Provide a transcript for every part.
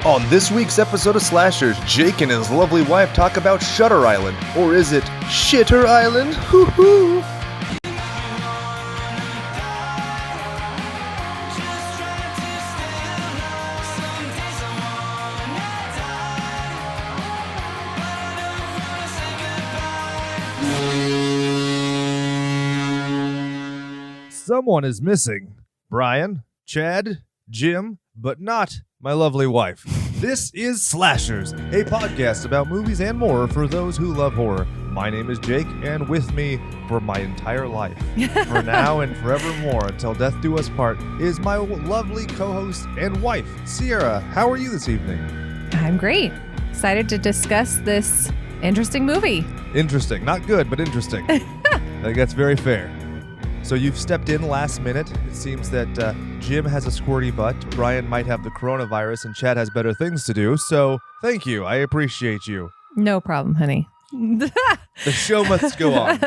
On this week's episode of Slashers, Jake and his lovely wife talk about Shutter Island. Or is it Shitter Island? Hoo-hoo! Someone is missing. Brian, Chad, Jim, but not my lovely wife. This is Slashers, a podcast about movies and more for those who love horror. My name is Jake, and with me for my entire life, for now and forevermore until death do us part, is my lovely co-host and wife, Sierra. How are you this evening? I'm great. Excited to discuss this interesting movie. Interesting. Not good, but interesting. I think that's very fair. So you've stepped in last minute. It seems that Jim has a squirty butt, Brian might have the coronavirus, and Chad has better things to do. So thank you. I appreciate you. No problem, honey. The show must go on.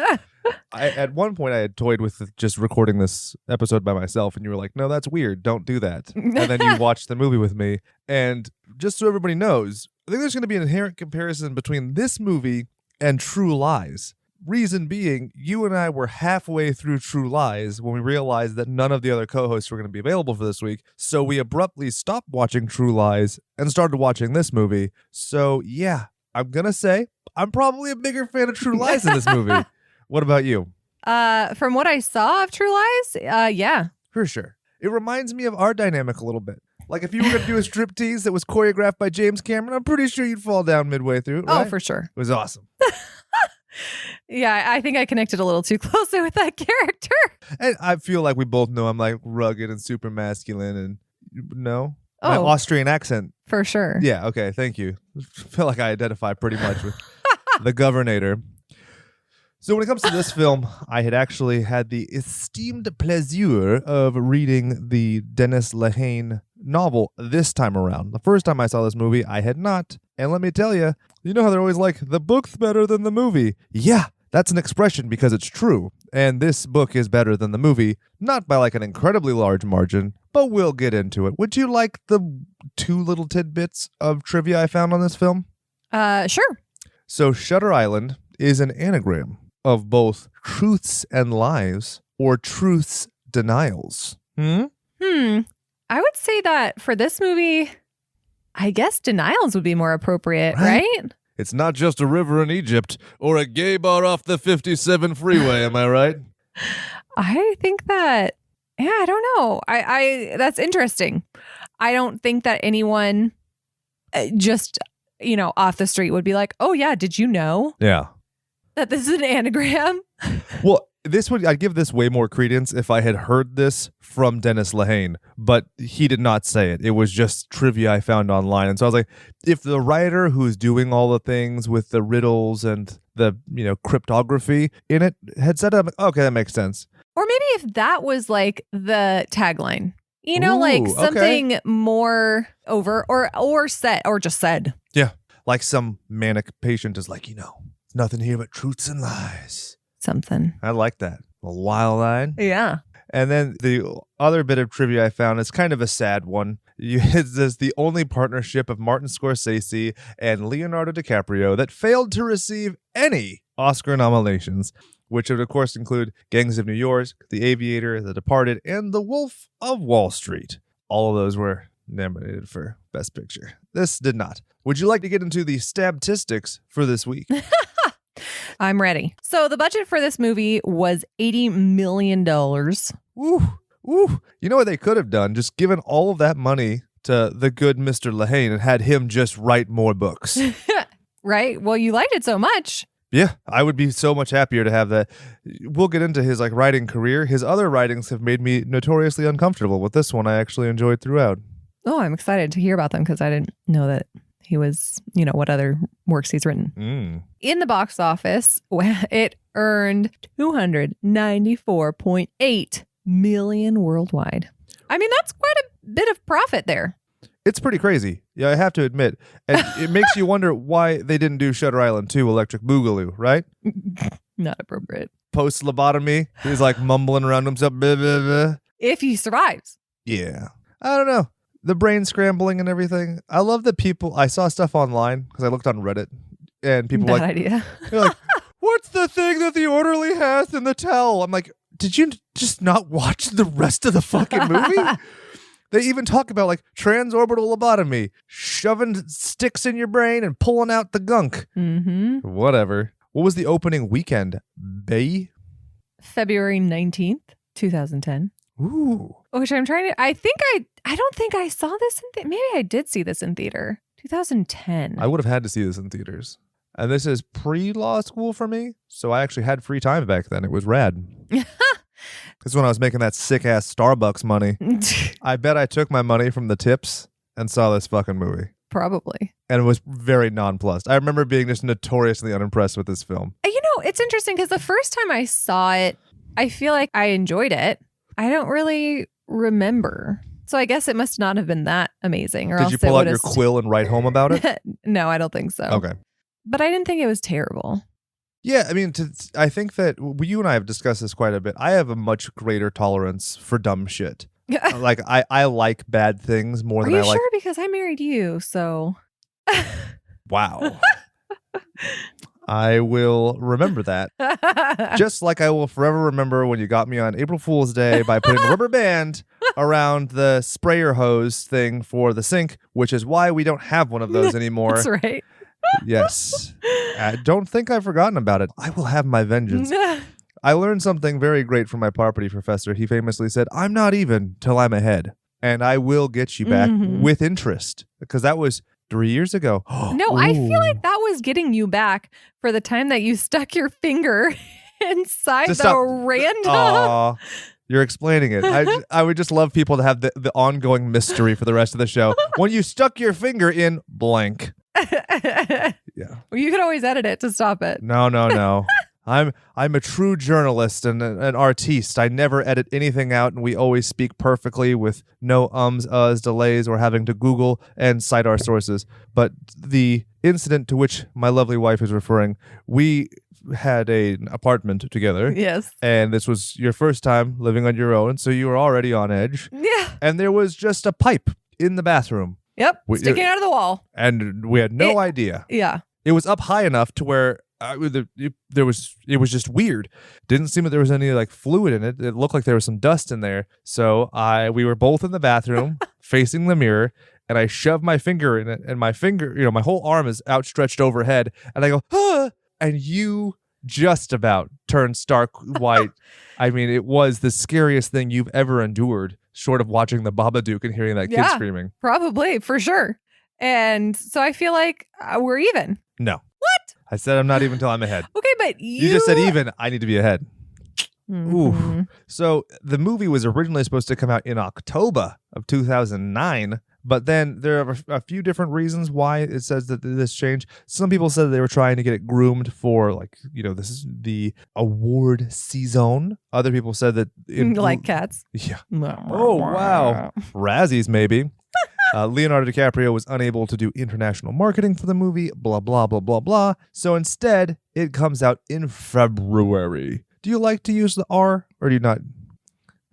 At one point, I had toyed with just recording this episode by myself, and you were like, no, that's weird. Don't do that. And then you watched the movie with me. And just so everybody knows, I think there's going to be an inherent comparison between this movie and True Lies. Reason being, you and I were halfway through True Lies when we realized that none of the other co-hosts were going to be available for this week, so we abruptly stopped watching True Lies and started watching this movie. So, yeah, I'm going to say I'm probably a bigger fan of True Lies than this movie. What about you? From what I saw of True Lies, yeah. For sure. It reminds me of our dynamic a little bit. Like, if you were going to do a striptease that was choreographed by James Cameron, I'm pretty sure you'd fall down midway through, right? Oh, for sure. It was awesome. Yeah, I think I connected a little too closely with that character. And I feel like we both know I'm like rugged and super masculine and no? Oh, my Austrian accent. For sure. Yeah, okay, thank you. I feel like I identify pretty much with the Governator. So when it comes to this film, I had actually had the esteemed pleasure of reading the Dennis Lehane novel this time around. The first time I saw this movie, I had not. And let me tell you, you know how they're always like, the book's better than the movie. Yeah, that's an expression because it's true. And this book is better than the movie, not by like an incredibly large margin, but we'll get into it. Would you like the two little tidbits of trivia I found on this film? Sure. So Shutter Island is an anagram of both truths and lies or truths denials. I would say that for this movie, I guess denials would be more appropriate, right? It's not just a river in Egypt or a gay bar off the 57 freeway, am I right? I think that, yeah, I don't know. I that's interesting. I don't think that anyone just, off the street would be like, oh yeah, did you know? Yeah. That this is an anagram? Well, I'd give this way more credence if I had heard this from Dennis Lehane, but he did not say it. It was just trivia I found online. And so I was like, if the writer who's doing all the things with the riddles and the, cryptography in it had said it, I'm like, okay, that makes sense. Or maybe if that was like the tagline, like something more over or said or just said. Yeah. Like some manic patient is like, nothing here but truths and lies. Something. I like that. A wild-eyed. Yeah. And then the other bit of trivia I found is kind of a sad one. It's the only partnership of Martin Scorsese and Leonardo DiCaprio that failed to receive any Oscar nominations, which would, of course, include Gangs of New York, The Aviator, The Departed, and The Wolf of Wall Street. All of those were nominated for Best Picture. This did not. Would you like to get into the stabtistics for this week? I'm ready. So the budget for this movie was $80 million. Ooh. You know what they could have done? Just given all of that money to the good Mr. Lehane and had him just write more books. Right? Well, you liked it so much. Yeah, I would be so much happier to have that. We'll get into his writing career. His other writings have made me notoriously uncomfortable. With this one, I actually enjoyed throughout. Oh, I'm excited to hear about them because I didn't know that he was, what other works he's written. In the box office, it earned $294.8 million worldwide. I mean, that's quite a bit of profit there. It's pretty crazy. Yeah, I have to admit. And it makes you wonder why they didn't do Shutter Island 2 Electric Boogaloo, right? Not appropriate. Post-lobotomy, he's mumbling around himself. Blah, blah, blah. If he survives. Yeah. I don't know. the brain scrambling and everything. I love that people. I saw stuff online because I looked on Reddit, and people were Bad like, idea. they're like, "What's the thing that the orderly has in the towel?" I'm like, "Did you just not watch the rest of the fucking movie?" They even talk about like transorbital lobotomy, shoving sticks in your brain and pulling out the gunk. Mm-hmm. Whatever. What was the opening weekend? Bay? February 19th, 2010. Ooh. Which I'm trying to, I don't think I saw this in, maybe I did see this in theater. 2010. I would have had to see this in theaters. And this is pre-law school for me, so I actually had free time back then. It was rad. This is when I was making that sick-ass Starbucks money. I bet I took my money from the tips and saw this fucking movie. Probably. And it was very nonplussed. I remember being just notoriously unimpressed with this film. You know, it's interesting because the first time I saw it, I feel like I enjoyed it. I don't really remember. So I guess it must not have been that amazing. Or Did else you pull it out your quill and write home about it? No, I don't think so. Okay. But I didn't think it was terrible. Yeah, I mean, I think that you and I have discussed this quite a bit. I have a much greater tolerance for dumb shit. Like, I like bad things more than I like. Are you sure? Because I married you, so. Wow. I will remember that. Just like I will forever remember when you got me on April Fool's Day by putting a rubber band around the sprayer hose thing for the sink, which is why we don't have one of those anymore. That's right. Yes. I don't think I've forgotten about it. I will have my vengeance. I learned something very great from my property professor. He famously said, "I'm not even till I'm ahead. And I will get you back with interest." Because that was 3 years ago. No, I feel like that was getting you back for the time that you stuck your finger inside the random. Aw, you're explaining it. I would just love people to have the ongoing mystery for the rest of the show. When you stuck your finger in blank. Yeah. Well, you could always edit it to stop it. No. I'm a true journalist and an artiste. I never edit anything out, and we always speak perfectly with no ums, uhs, delays, or having to Google and cite our sources. But the incident to which my lovely wife is referring, we had an apartment together. Yes. And this was your first time living on your own, so you were already on edge. Yeah. And there was just a pipe in the bathroom. Yep. Sticking out of the wall. And we had no idea. Yeah. It was up high enough to where it was just weird. Didn't seem that there was any like fluid in it. It looked like there was some dust in there. So we were both in the bathroom facing the mirror, and I shoved my finger in it, and my finger, my whole arm is outstretched overhead, and I go, "Ah!" And you just about turned stark white. I mean, it was the scariest thing you've ever endured, short of watching the Babadook and hearing that kid screaming. Probably, for sure. And so I feel like we're even. No. What? I said I'm not even till I'm ahead. Okay, but You just said even. I need to be ahead. Mm-hmm. Ooh. So the movie was originally supposed to come out in October of 2009, but then there are a few different reasons why it says that this changed. Some people said they were trying to get it groomed for, like, this is the award season. Other people said that like cats. Yeah. Oh, wow. Razzies, maybe. Leonardo DiCaprio was unable to do international marketing for the movie, blah, blah, blah, blah, blah. So instead, it comes out in February. Do you like to use the R, or do you not?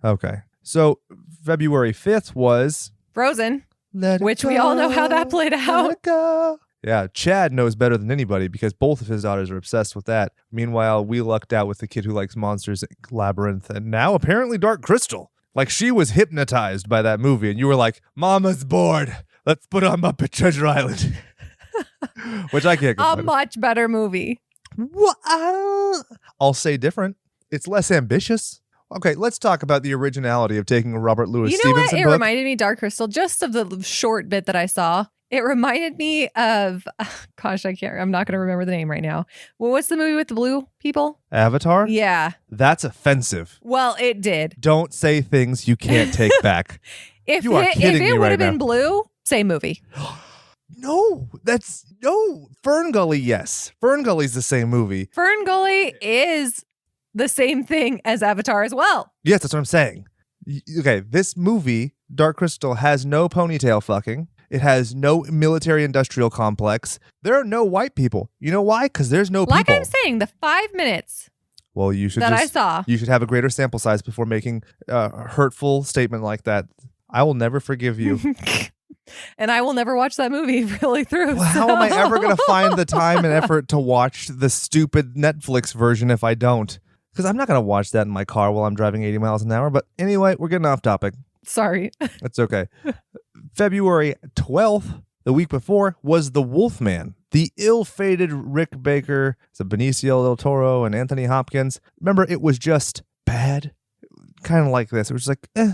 Okay. So February 5th was Frozen, which we all know how that played out. Yeah, Chad knows better than anybody because both of his daughters are obsessed with that. Meanwhile, we lucked out with the kid who likes Monsters, Inc., Labyrinth, and now apparently Dark Crystal. Like, she was hypnotized by that movie, and you were like, "Mama's bored. Let's put on Muppet Treasure Island." Which I can't complain. A much better movie. What? I'll say different. It's less ambitious. Okay, let's talk about the originality of taking a Robert Louis Stevenson what? It book. reminded me, Dark Crystal, just of the short bit that I saw. It reminded me of, gosh, I'm not going to remember the name right now. Well, what's the movie with the blue people? Avatar? Yeah. That's offensive. Well, it did. Don't say things you can't take back. If you are kidding me it would right have been now. blue, same movie. No, Fern Gully, yes. Fern Gully's the same movie. Fern Gully is the same thing as Avatar as well. Yes, that's what I'm saying. Okay, this movie, Dark Crystal, has no ponytail fucking. It has no military industrial complex. There are no white people. You know why? Because there's no people. Like I'm saying, the 5 minutes well, you should I saw. You should have a greater sample size before making a hurtful statement like that. I will never forgive you. And I will never watch that movie really through. Well, how am I ever going to find the time and effort to watch the stupid Netflix version if I don't? Because I'm not going to watch that in my car while I'm driving 80 miles an hour. But anyway, we're getting off topic. Sorry. That's okay. February 12th, the week before, was The Wolfman. The ill-fated Rick Baker, so Benicio del Toro and Anthony Hopkins. Remember, it was just bad. Kind of like this. It was like, eh.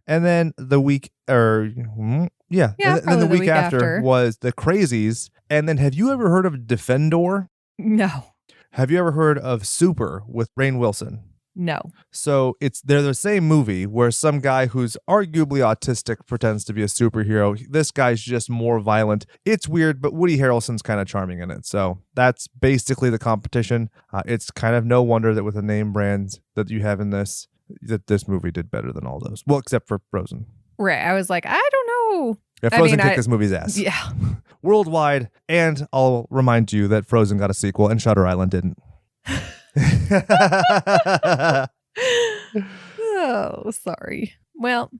And then the week, and then the week after was The Crazies. And then have you ever heard of Defendor? No. Have you ever heard of Super with Rainn Wilson? No. So they're the same movie where some guy who's arguably autistic pretends to be a superhero. This guy's just more violent. It's weird, but Woody Harrelson's kind of charming in it. So that's basically the competition. It's kind of no wonder that with the name brands that you have in this, that this movie did better than all those. Well, except for Frozen. Right. I was like, I don't know. Yeah, Frozen kicked this movie's ass. Yeah. Worldwide. And I'll remind you that Frozen got a sequel and Shutter Island didn't. Oh, sorry. Well,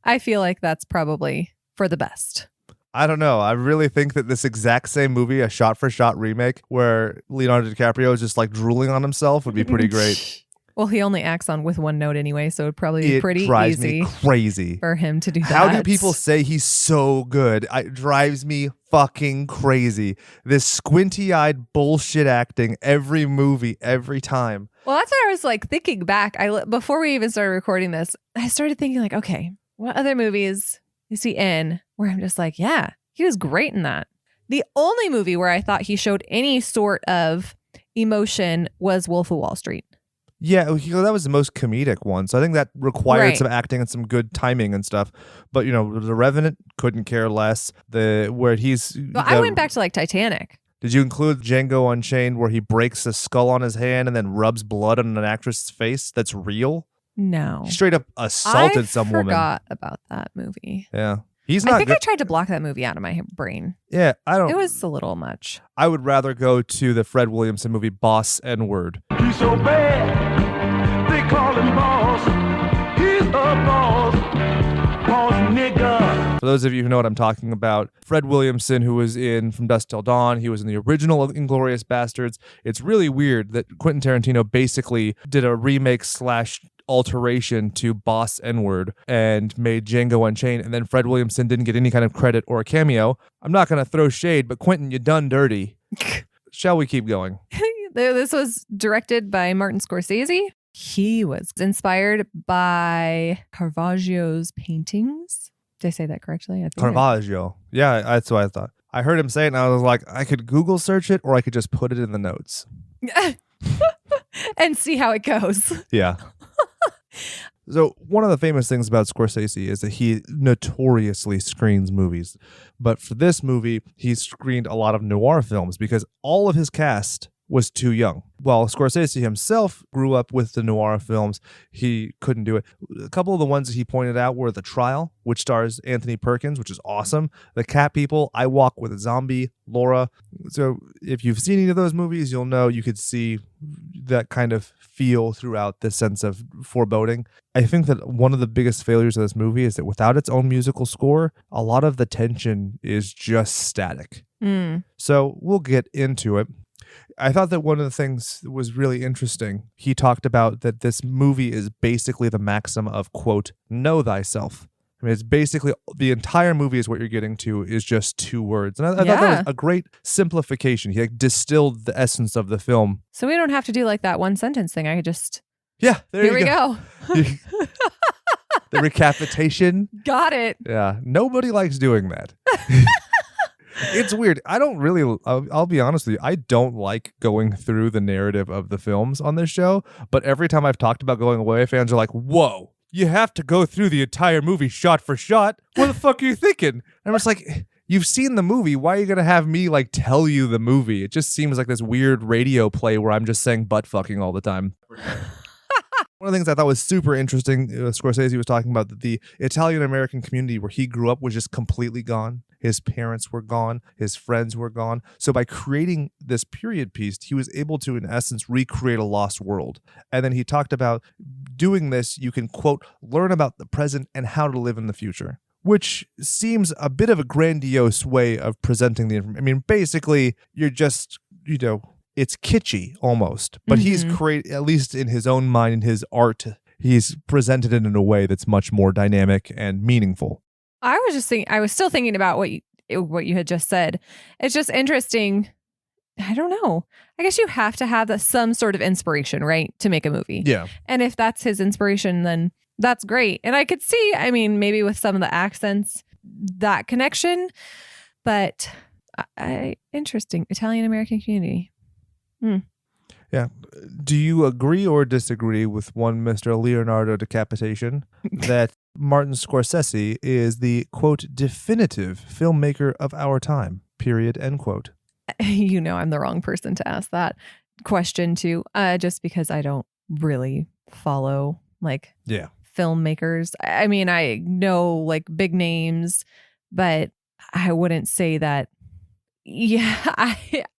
I feel like that's probably for the best. I don't know. I really think that this exact same movie, a shot-for-shot remake where Leonardo DiCaprio is just like drooling on himself, would be pretty great. Well, he only acts on with one note anyway, so it'd probably be pretty drives easy me crazy for him to do that. How do people say he's so good? It drives me fucking crazy. This squinty-eyed bullshit acting every movie, every time. Well, that's what I was like thinking back. Before we even started recording this, I started thinking like, okay, what other movies is he in where I'm just like, yeah, he was great in that. The only movie where I thought he showed any sort of emotion was Wolf of Wall Street. Yeah, that was the most comedic one. So I think that required some acting and some good timing and stuff. But, The Revenant, couldn't care less. I went back to like Titanic. Did you include Django Unchained where he breaks a skull on his hand and then rubs blood on an actress's face? That's real? No. He straight up assaulted some woman. I forgot about that movie. Yeah. I think I tried to block that movie out of my brain. Yeah, It was a little much. I would rather go to the Fred Williamson movie Boss N-Word. He's so bad, they call him boss. He's a boss nigga. For those of you who know what I'm talking about, Fred Williamson, who was in From Dusk Till Dawn, he was in the original Inglourious Bastards. It's really weird that Quentin Tarantino basically did a remake / alteration to Boss N-Word and made Django Unchained, and then Fred Williamson didn't get any kind of credit or a cameo. I'm not going to throw shade, but Quentin, you done dirty. Shall we keep going? This was directed by Martin Scorsese. He was inspired by Caravaggio's paintings. Did I say that correctly? Caravaggio. Yeah, that's what I thought. I heard him say it and I was like, I could Google search it or I could just put it in the notes. And see how it goes. Yeah. So one of the famous things about Scorsese is that he notoriously screens movies. But for this movie, he screened a lot of noir films because all of his cast was too young. While Scorsese himself grew up with the noir films, he couldn't do it. A couple of the ones that he pointed out were The Trial, which stars Anthony Perkins, which is awesome. The Cat People, I Walk with a Zombie, Laura. So if you've seen any of those movies, you'll know you could see that kind of feel throughout this sense of foreboding. I think that one of the biggest failures of this movie is that without its own musical score, a lot of the tension is just static. So we'll get into it. I thought that one of the things that was really interesting, he talked about that this movie is basically the maxim of, quote, know thyself. I mean, it's basically the entire movie is what you're getting to is just two words. And I thought that was a great simplification. He distilled the essence of the film. So we don't have to do like that one sentence thing. I could just... Yeah, here we go. The recapitation. Got it. Yeah, nobody likes doing that. It's weird. I don't really, I'll be honest with you, I don't like going through the narrative of the films on this show, but every time I've talked about going away, fans are like, whoa, you have to go through the entire movie shot for shot? What the fuck are you thinking? And I'm just like, you've seen the movie. Why are you going to have me like tell you the movie? It just seems like this weird radio play where I'm just saying butt fucking all the time. One of the things I thought was super interesting, Scorsese was talking about that the Italian-American community where he grew up was just completely gone. His parents were gone. His friends were gone. So by creating this period piece, he was able to, in essence, recreate a lost world. And then he talked about doing this, you can, quote, learn about the present and how to live in the future. Which seems a bit of a grandiose way of presenting the information. I mean, basically, you're just, it's kitschy almost. But he's at least in his own mind, in his art, he's presented it in a way that's much more dynamic and meaningful. I was still thinking about what you had just said. It's just interesting. I don't know. I guess you have to have some sort of inspiration, right, to make a movie. Yeah. And if that's his inspiration, then that's great. And I could see, maybe with some of the accents, that connection. But interesting. Italian-American community. Yeah. Do you agree or disagree with one Mr. Leonardo Decapitation that Martin Scorsese is the, quote, definitive filmmaker of our time, period, end quote? I'm the wrong person to ask that question to, just because I don't really follow, filmmakers. I know, big names, but I wouldn't say that. Yeah,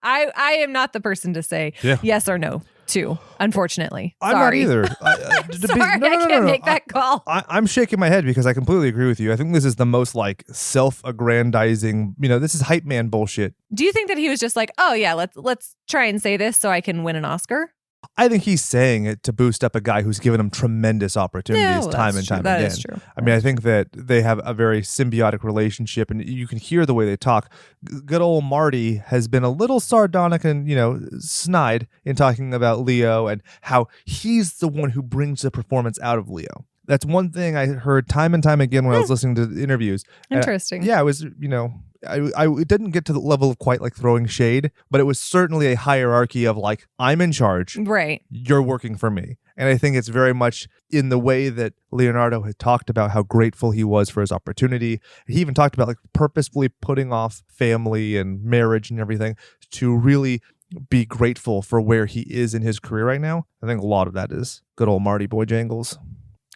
I am not the person to say yes or no to, unfortunately. I'm not either. I can't make that call. I'm shaking my head because I completely agree with you. I think this is the most self-aggrandizing, this is hype man bullshit. Do you think that he was just like, oh yeah, let's try and say this so I can win an Oscar? I think he's saying it to boost up a guy who's given him tremendous opportunities time and time again. That is true. I think that they have a very symbiotic relationship, and you can hear the way they talk. Good old Marty has been a little sardonic and, snide in talking about Leo and how he's the one who brings the performance out of Leo. That's one thing I heard time and time again when I was listening to the interviews. Interesting. It was, it didn't get to the level of quite throwing shade, but it was certainly a hierarchy of I'm in charge. Right. You're working for me. And I think it's very much in the way that Leonardo had talked about how grateful he was for his opportunity. He even talked about purposefully putting off family and marriage and everything to really be grateful for where he is in his career right now. I think a lot of that is good old Marty Boy Jangles.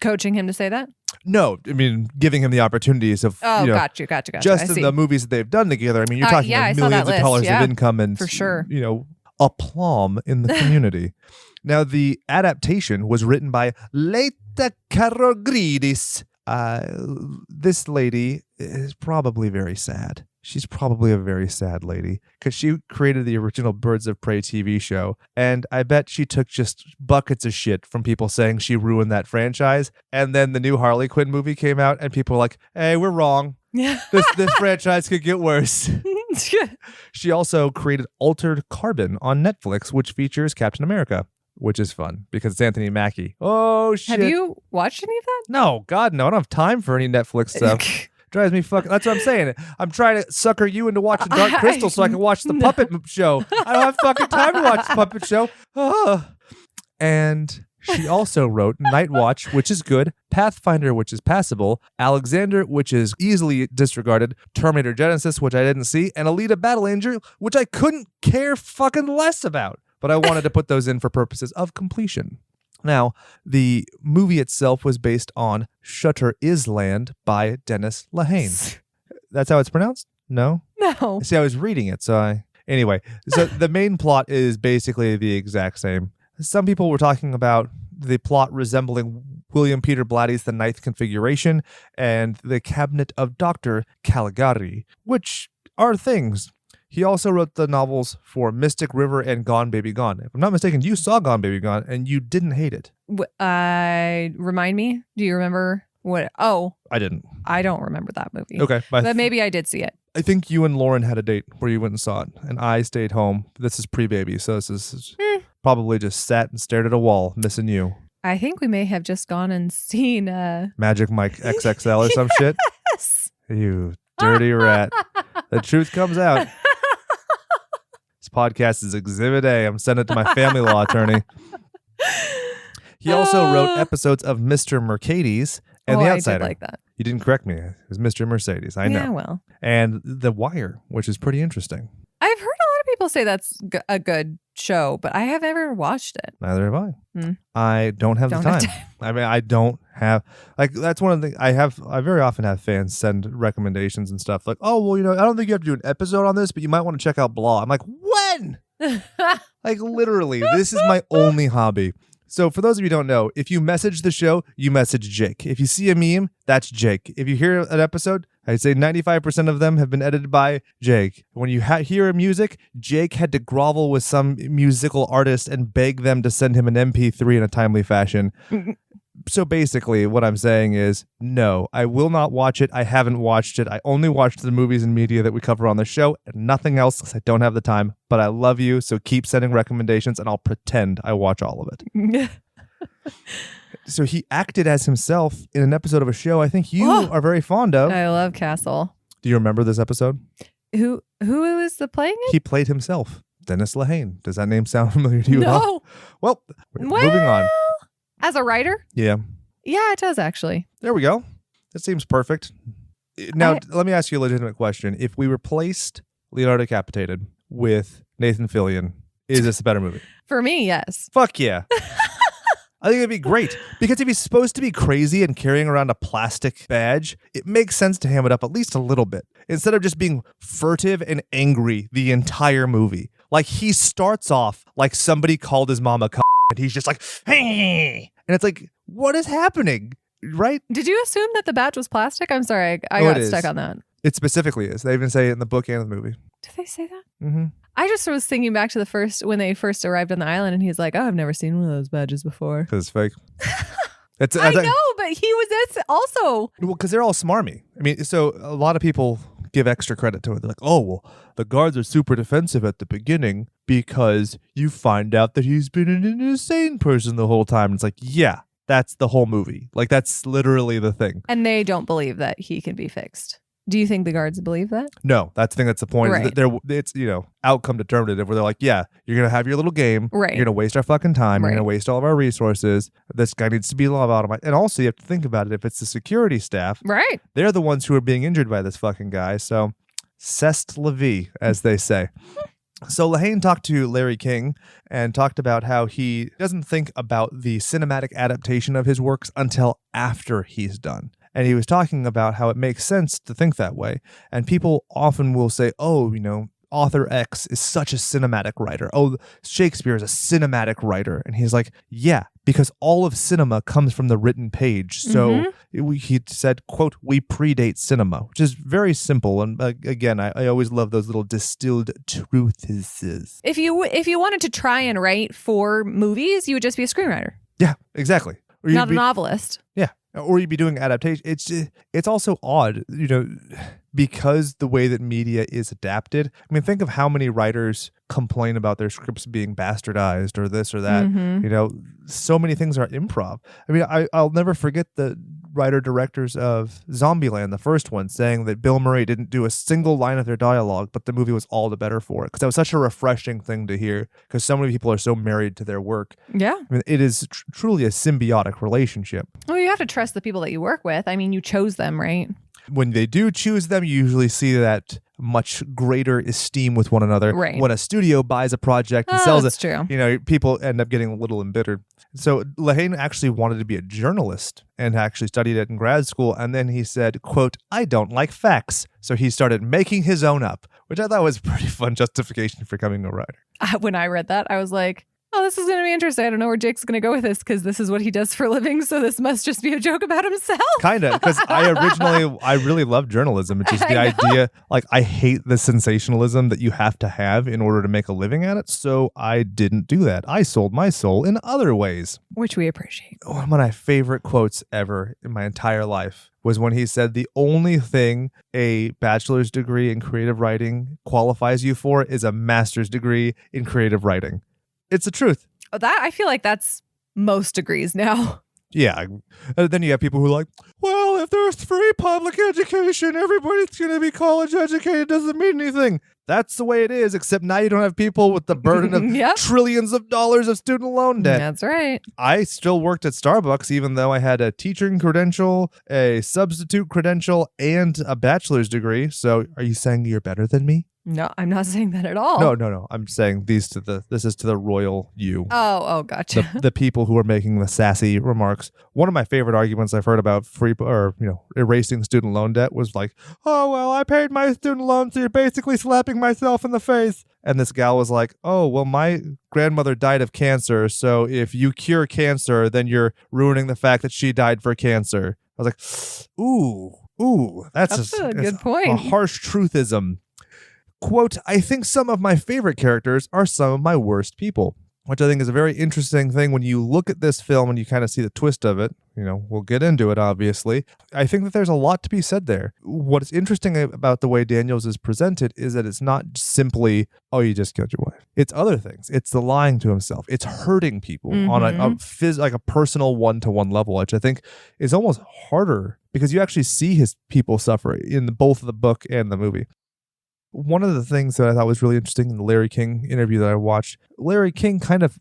Coaching him to say that? No, giving him the opportunities of gotcha. Just in the movies that they've done together. You're talking millions of dollars of income and for sure. Aplomb in the community. Now, the adaptation was written by Laeta Kalogridis. This lady is probably very sad. She's probably a very sad lady because she created the original Birds of Prey TV show. And I bet she took just buckets of shit from people saying she ruined that franchise. And then the new Harley Quinn movie came out and people were like, hey, we're wrong. Yeah. This franchise could get worse. She also created Altered Carbon on Netflix, which features Captain America, which is fun because it's Anthony Mackie. Oh, shit. Have you watched any of that? No, God, no. I don't have time for any Netflix stuff. Drives me fucking. That's what I'm saying. I'm trying to sucker you into watching Dark Crystal so I can watch the puppet show. I don't have fucking time to watch the puppet show. And she also wrote Nightwatch, which is good, Pathfinder, which is passable, Alexander, which is easily disregarded, Terminator Genysis, which I didn't see, and Alita Battle Angel, which I couldn't care fucking less about. But I wanted to put those in for purposes of completion. Now, the movie itself was based on Shutter Island by Dennis Lehane. That's how it's pronounced? No? No. See, I was reading it, Anyway, so the main plot is basically the exact same. Some people were talking about the plot resembling William Peter Blatty's The Ninth Configuration and The Cabinet of Dr. Caligari, which are things. He also wrote the novels for Mystic River and Gone Baby Gone. If I'm not mistaken, you saw Gone Baby Gone and you didn't hate it. Remind me? Do you remember what? Oh. I didn't. I don't remember that movie. Okay. But maybe I did see it. I think you and Lauren had a date where you went and saw it, and I stayed home. This is pre-baby, so this is probably just sat and stared at a wall, missing you. I think we may have just gone and seen Magic Mike XXL or some shit. Yes. You dirty rat. The truth comes out. This podcast is Exhibit A. I'm sending it to my family law attorney. He also wrote episodes of Mr. Mercedes and The Outsider. I did like that. You didn't correct me. It was Mr. Mercedes. I know. Yeah, well. And The Wire, which is pretty interesting. I've heard a lot of people say that's a good show, but I have never watched it. Neither have I. I don't have the time. I don't have, that's one of the things I very often have fans send recommendations and stuff like, oh, well, I don't think you have to do an episode on this, but you might want to check out blah. I'm like, when? Literally, this is my only hobby. So for those of you who don't know, if you message the show, you message Jake. If you see a meme, that's Jake. If you hear an episode, I'd say 95% of them have been edited by Jake. When you hear music, Jake had to grovel with some musical artist and beg them to send him an MP3 in a timely fashion. So basically, what I'm saying is, no, I will not watch it. I haven't watched it. I only watched the movies and media that we cover on the show and nothing else because I don't have the time. But I love you, so keep sending recommendations and I'll pretend I watch all of it. So he acted as himself in an episode of a show I think you are very fond of. I love Castle. Do you remember this episode? Who is the playing it? He played himself, Dennis Lehane. Does that name sound familiar to you at all? Well, moving on. As a writer? Yeah. Yeah, it does actually. There we go. That seems perfect. Now, let me ask you a legitimate question. If we replaced Leonardo Decapitated with Nathan Fillion, is this a better movie? For me, yes. Fuck yeah. I think it'd be great. Because if he's supposed to be crazy and carrying around a plastic badge, it makes sense to ham it up at least a little bit. Instead of just being furtive and angry the entire movie. Like, he starts off like somebody called his mom a and he's just like, hey. And it's like, what is happening? Right? Did you assume that the badge was plastic? I'm sorry. I got stuck on that. It specifically is. They even say it in the book and the movie. Did they say that? Mm-hmm. I just was thinking back to when they first arrived on the island and he's like, oh, I've never seen one of those badges before. Because it's fake. I know, but he was also. Well, because they're all smarmy. I mean, so a lot of people give extra credit to it. They're like, oh, well, the guards are super defensive at the beginning because you find out that he's been an insane person the whole time. It's like, yeah, that's the whole movie. Like, that's literally the thing. And they don't believe that he can be fixed. Do you think the guards believe that? No, that's the thing. That's the point. Right. Is that it's, outcome determinative where they're like, yeah, you're going to have your little game. Right. You're going to waste our fucking time. Right. You're going to waste all of our resources. This guy needs to be lobotomized. And also, you have to think about it. If it's the security staff, right, they're the ones who are being injured by this fucking guy. So, c'est la vie, as they say. So Lehane talked to Larry King and talked about how he doesn't think about the cinematic adaptation of his works until after he's done. And he was talking about how it makes sense to think that way. And people often will say, oh, author X is such a cinematic writer. Oh, Shakespeare is a cinematic writer. And he's like, yeah, because all of cinema comes from the written page. So he said, quote, we predate cinema, which is very simple. And again, I always love those little distilled truths. If you wanted to try and write for movies, you would just be a screenwriter. Yeah, exactly. Or not a novelist. Yeah. Or you'd be doing adaptation. It's also odd, because the way that media is adapted. I mean, think of how many writers complain about their scripts being bastardized or this or that. So many things are improv. I mean, I'll never forget the writer-directors of Zombieland, the first one, saying that Bill Murray didn't do a single line of their dialogue, but the movie was all the better for it. Because that was such a refreshing thing to hear, because so many people are so married to their work. Yeah. I mean, it is truly a symbiotic relationship. Well, you have to trust the people that you work with. I mean, you chose them, right? When they do choose them, you usually see that much greater esteem with one another. Right. When a studio buys a project and sells that's it, true. People end up getting a little embittered. So Lehane actually wanted to be a journalist and actually studied it in grad school. And then he said, quote, I don't like facts. So he started making his own up, which I thought was a pretty fun justification for becoming a writer. When I read that, I was like, oh, this is going to be interesting. I don't know where Jake's going to go with this because this is what he does for a living. So this must just be a joke about himself. Kind of, because I really love journalism. It's just the idea, like, I hate the sensationalism that you have to have in order to make a living at it. So I didn't do that. I sold my soul in other ways. Which we appreciate. One of my favorite quotes ever in my entire life was when he said the only thing a bachelor's degree in creative writing qualifies you for is a master's degree in creative writing. It's the truth. That I feel like that's most degrees now. Yeah. Then you have people who are like, well, if there's free public education, everybody's going to be college educated. Doesn't mean anything. That's the way it is, except now you don't have people with the burden of trillions of dollars of student loan debt. That's right. I still worked at Starbucks, even though I had a teaching credential, a substitute credential, and a bachelor's degree. So are you saying you're better than me? No, I'm not saying that at all. No. I'm saying this is to the royal you. Oh, gotcha. The people who are making the sassy remarks. One of my favorite arguments I've heard about erasing student loan debt was like, oh, well, I paid my student loan, so you're basically slapping myself in the face. And this gal was like, oh, well, my grandmother died of cancer, so if you cure cancer, then you're ruining the fact that she died for cancer. I was like, ooh, that's a good point. A harsh truthism. Quote, I think some of my favorite characters are some of my worst people, which I think is a very interesting thing when you look at this film and you kind of see the twist of it. We'll get into it, obviously. I think that there's a lot to be said there. What's interesting about the way Daniels is presented is that it's not simply, oh, you just killed your wife. It's other things. It's the lying to himself. It's hurting people on a personal one-to-one level, which I think is almost harder because you actually see his people suffer in both the book and the movie. One of the things that I thought was really interesting in the Larry King interview that I watched, Larry King kind of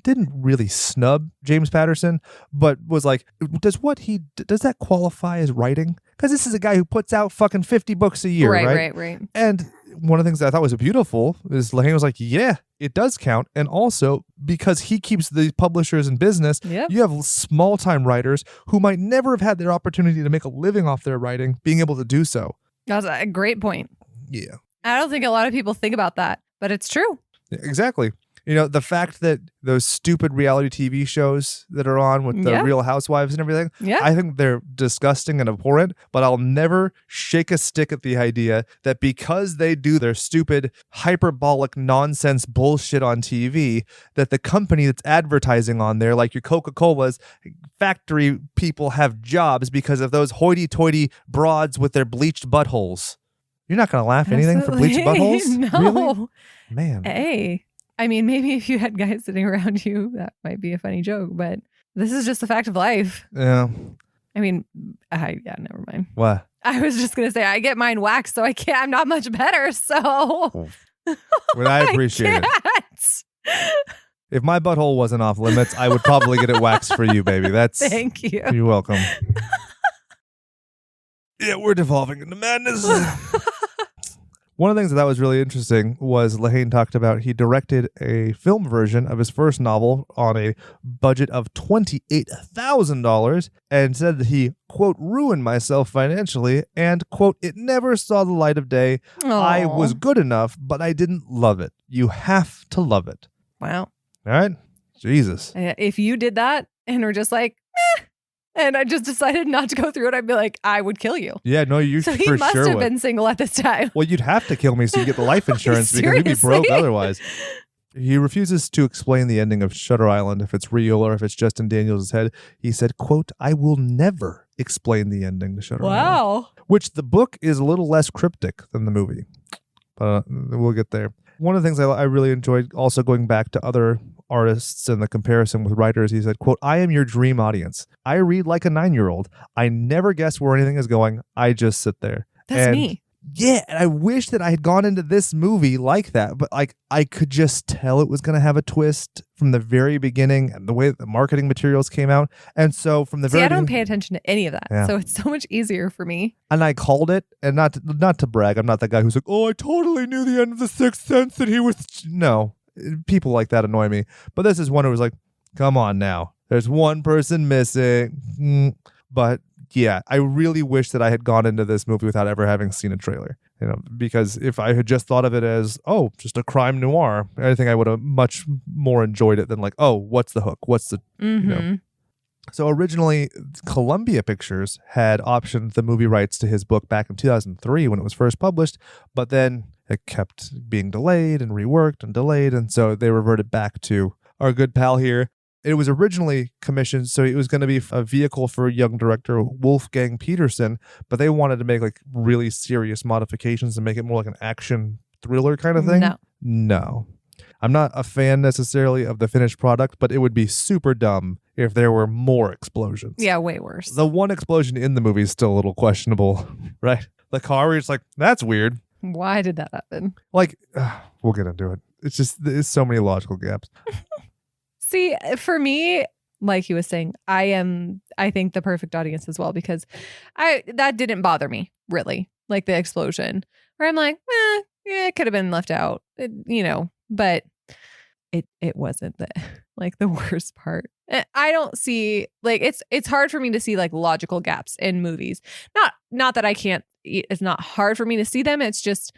didn't really snub James Patterson, but was like, does that qualify as writing? Because this is a guy who puts out fucking 50 books a year, right? Right. And one of the things that I thought was beautiful is Lehane was like, yeah, it does count. And also, because he keeps the publishers in business, you have small-time writers who might never have had their opportunity to make a living off their writing, being able to do so. That's a great point. Yeah. I don't think a lot of people think about that, but it's true. Exactly. The fact that those stupid reality TV shows that are on with the Real Housewives and everything, I think they're disgusting and abhorrent, but I'll never shake a stick at the idea that because they do their stupid, hyperbolic nonsense bullshit on TV, that the company that's advertising on there, like your Coca-Cola's factory people, have jobs because of those hoity-toity broads with their bleached buttholes. You're not going to laugh anything for bleached buttholes? No. Really? Man. Hey. I mean, maybe if you had guys sitting around you, that might be a funny joke, but this is just the fact of life. Yeah. I mean, never mind. What? I was just going to say, I get mine waxed, so I'm not much better, so. Well, I appreciate it. If my butthole wasn't off limits, I would probably get it waxed for you, baby. Thank you. You're welcome. Yeah, we're devolving into madness. One of the things that was really interesting was Lehane talked about he directed a film version of his first novel on a budget of $28,000 and said that he, quote, ruined myself financially and, quote, it never saw the light of day. Aww. I was good enough, but I didn't love it. You have to love it. Wow. All right? Jesus. If you did that and were just like, and I just decided not to go through it, I'd be like, I would kill you. Yeah, no, you so for he sure must have would. been single at this time. Well, you'd have to kill me so you get the life insurance because you'd be broke otherwise. He refuses to explain the ending of Shutter Island, if it's real or if it's just in Daniels' head. He said, quote, I will never explain the ending to Shutter Island. Wow. Which the book is a little less cryptic than the movie. But we'll get there. One of the things I really enjoyed, also going back to other artists and the comparison with writers, he said, quote, I am your dream audience. I read like a 9-year-old. I never guess where anything is going. I just sit there. That's me. Yeah, and I wish that I had gone into this movie like that, but like I could just tell it was going to have a twist from the very beginning and the way that the marketing materials came out. And so from the very I don't pay attention to any of that. Yeah. So it's so much easier for me. And I called it, and not to brag, I'm not that guy who's like, oh, I totally knew the end of The Sixth Sense that he was. No, people like that annoy me. But this is one who was like, come on now. There's one person missing. But yeah, I really wish that I had gone into this movie without ever having seen a trailer. Because if I had just thought of it as, oh, just a crime noir, I think I would have much more enjoyed it than like, oh, what's the hook? What's the, So originally, Columbia Pictures had optioned the movie rights to his book back in 2003 when it was first published, but then it kept being delayed and reworked and delayed, and so they reverted back to our good pal here. It was originally commissioned, so it was going to be a vehicle for young director Wolfgang Peterson, but they wanted to make like really serious modifications and make it more like an action thriller kind of thing. No. I'm not a fan necessarily of the finished product, but it would be super dumb if there were more explosions. Yeah, way worse. The one explosion in the movie is still a little questionable, right? The car where it's like, that's weird. Why did that happen? Like, we'll get into it. It's just, there's so many logical gaps. See, for me, like he was saying, I think the perfect audience as well, because that didn't bother me, really. Like the explosion, where I'm like, it could have been left out, but it wasn't the the worst part. I don't see it's hard for me to see logical gaps in movies. Not that I can't. It's not hard for me to see them. It's just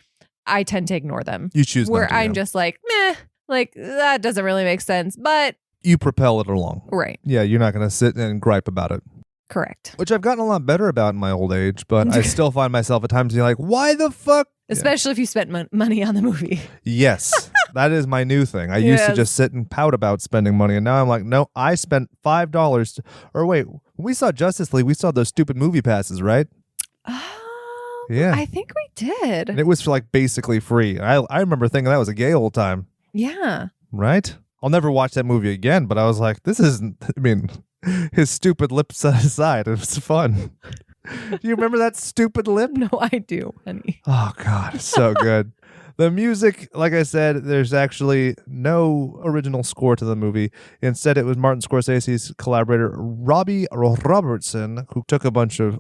I tend to ignore them. You choose where not to, I'm just meh, that doesn't really make sense. But you propel it along, right? Yeah, you're not going to sit and gripe about it. Correct. Which I've gotten a lot better about in my old age, but I still find myself at times being like, why the fuck? Especially if you spent money on the movie. Yes, that is my new thing. I used to just sit and pout about spending money, and now I'm like, no, I spent $5. Or wait, when we saw Justice League, we saw those stupid movie passes, right? Yeah. I think we did. And it was for basically free. I remember thinking that was a gay old time. Yeah. Right? I'll never watch that movie again, but I was like, this isn't, his stupid lips aside, it was fun. Do you remember that stupid lip? No, I do, honey. Oh, God, it's so good. The music, like I said, there's actually no original score to the movie. Instead, it was Martin Scorsese's collaborator, Robbie Robertson, who took a bunch of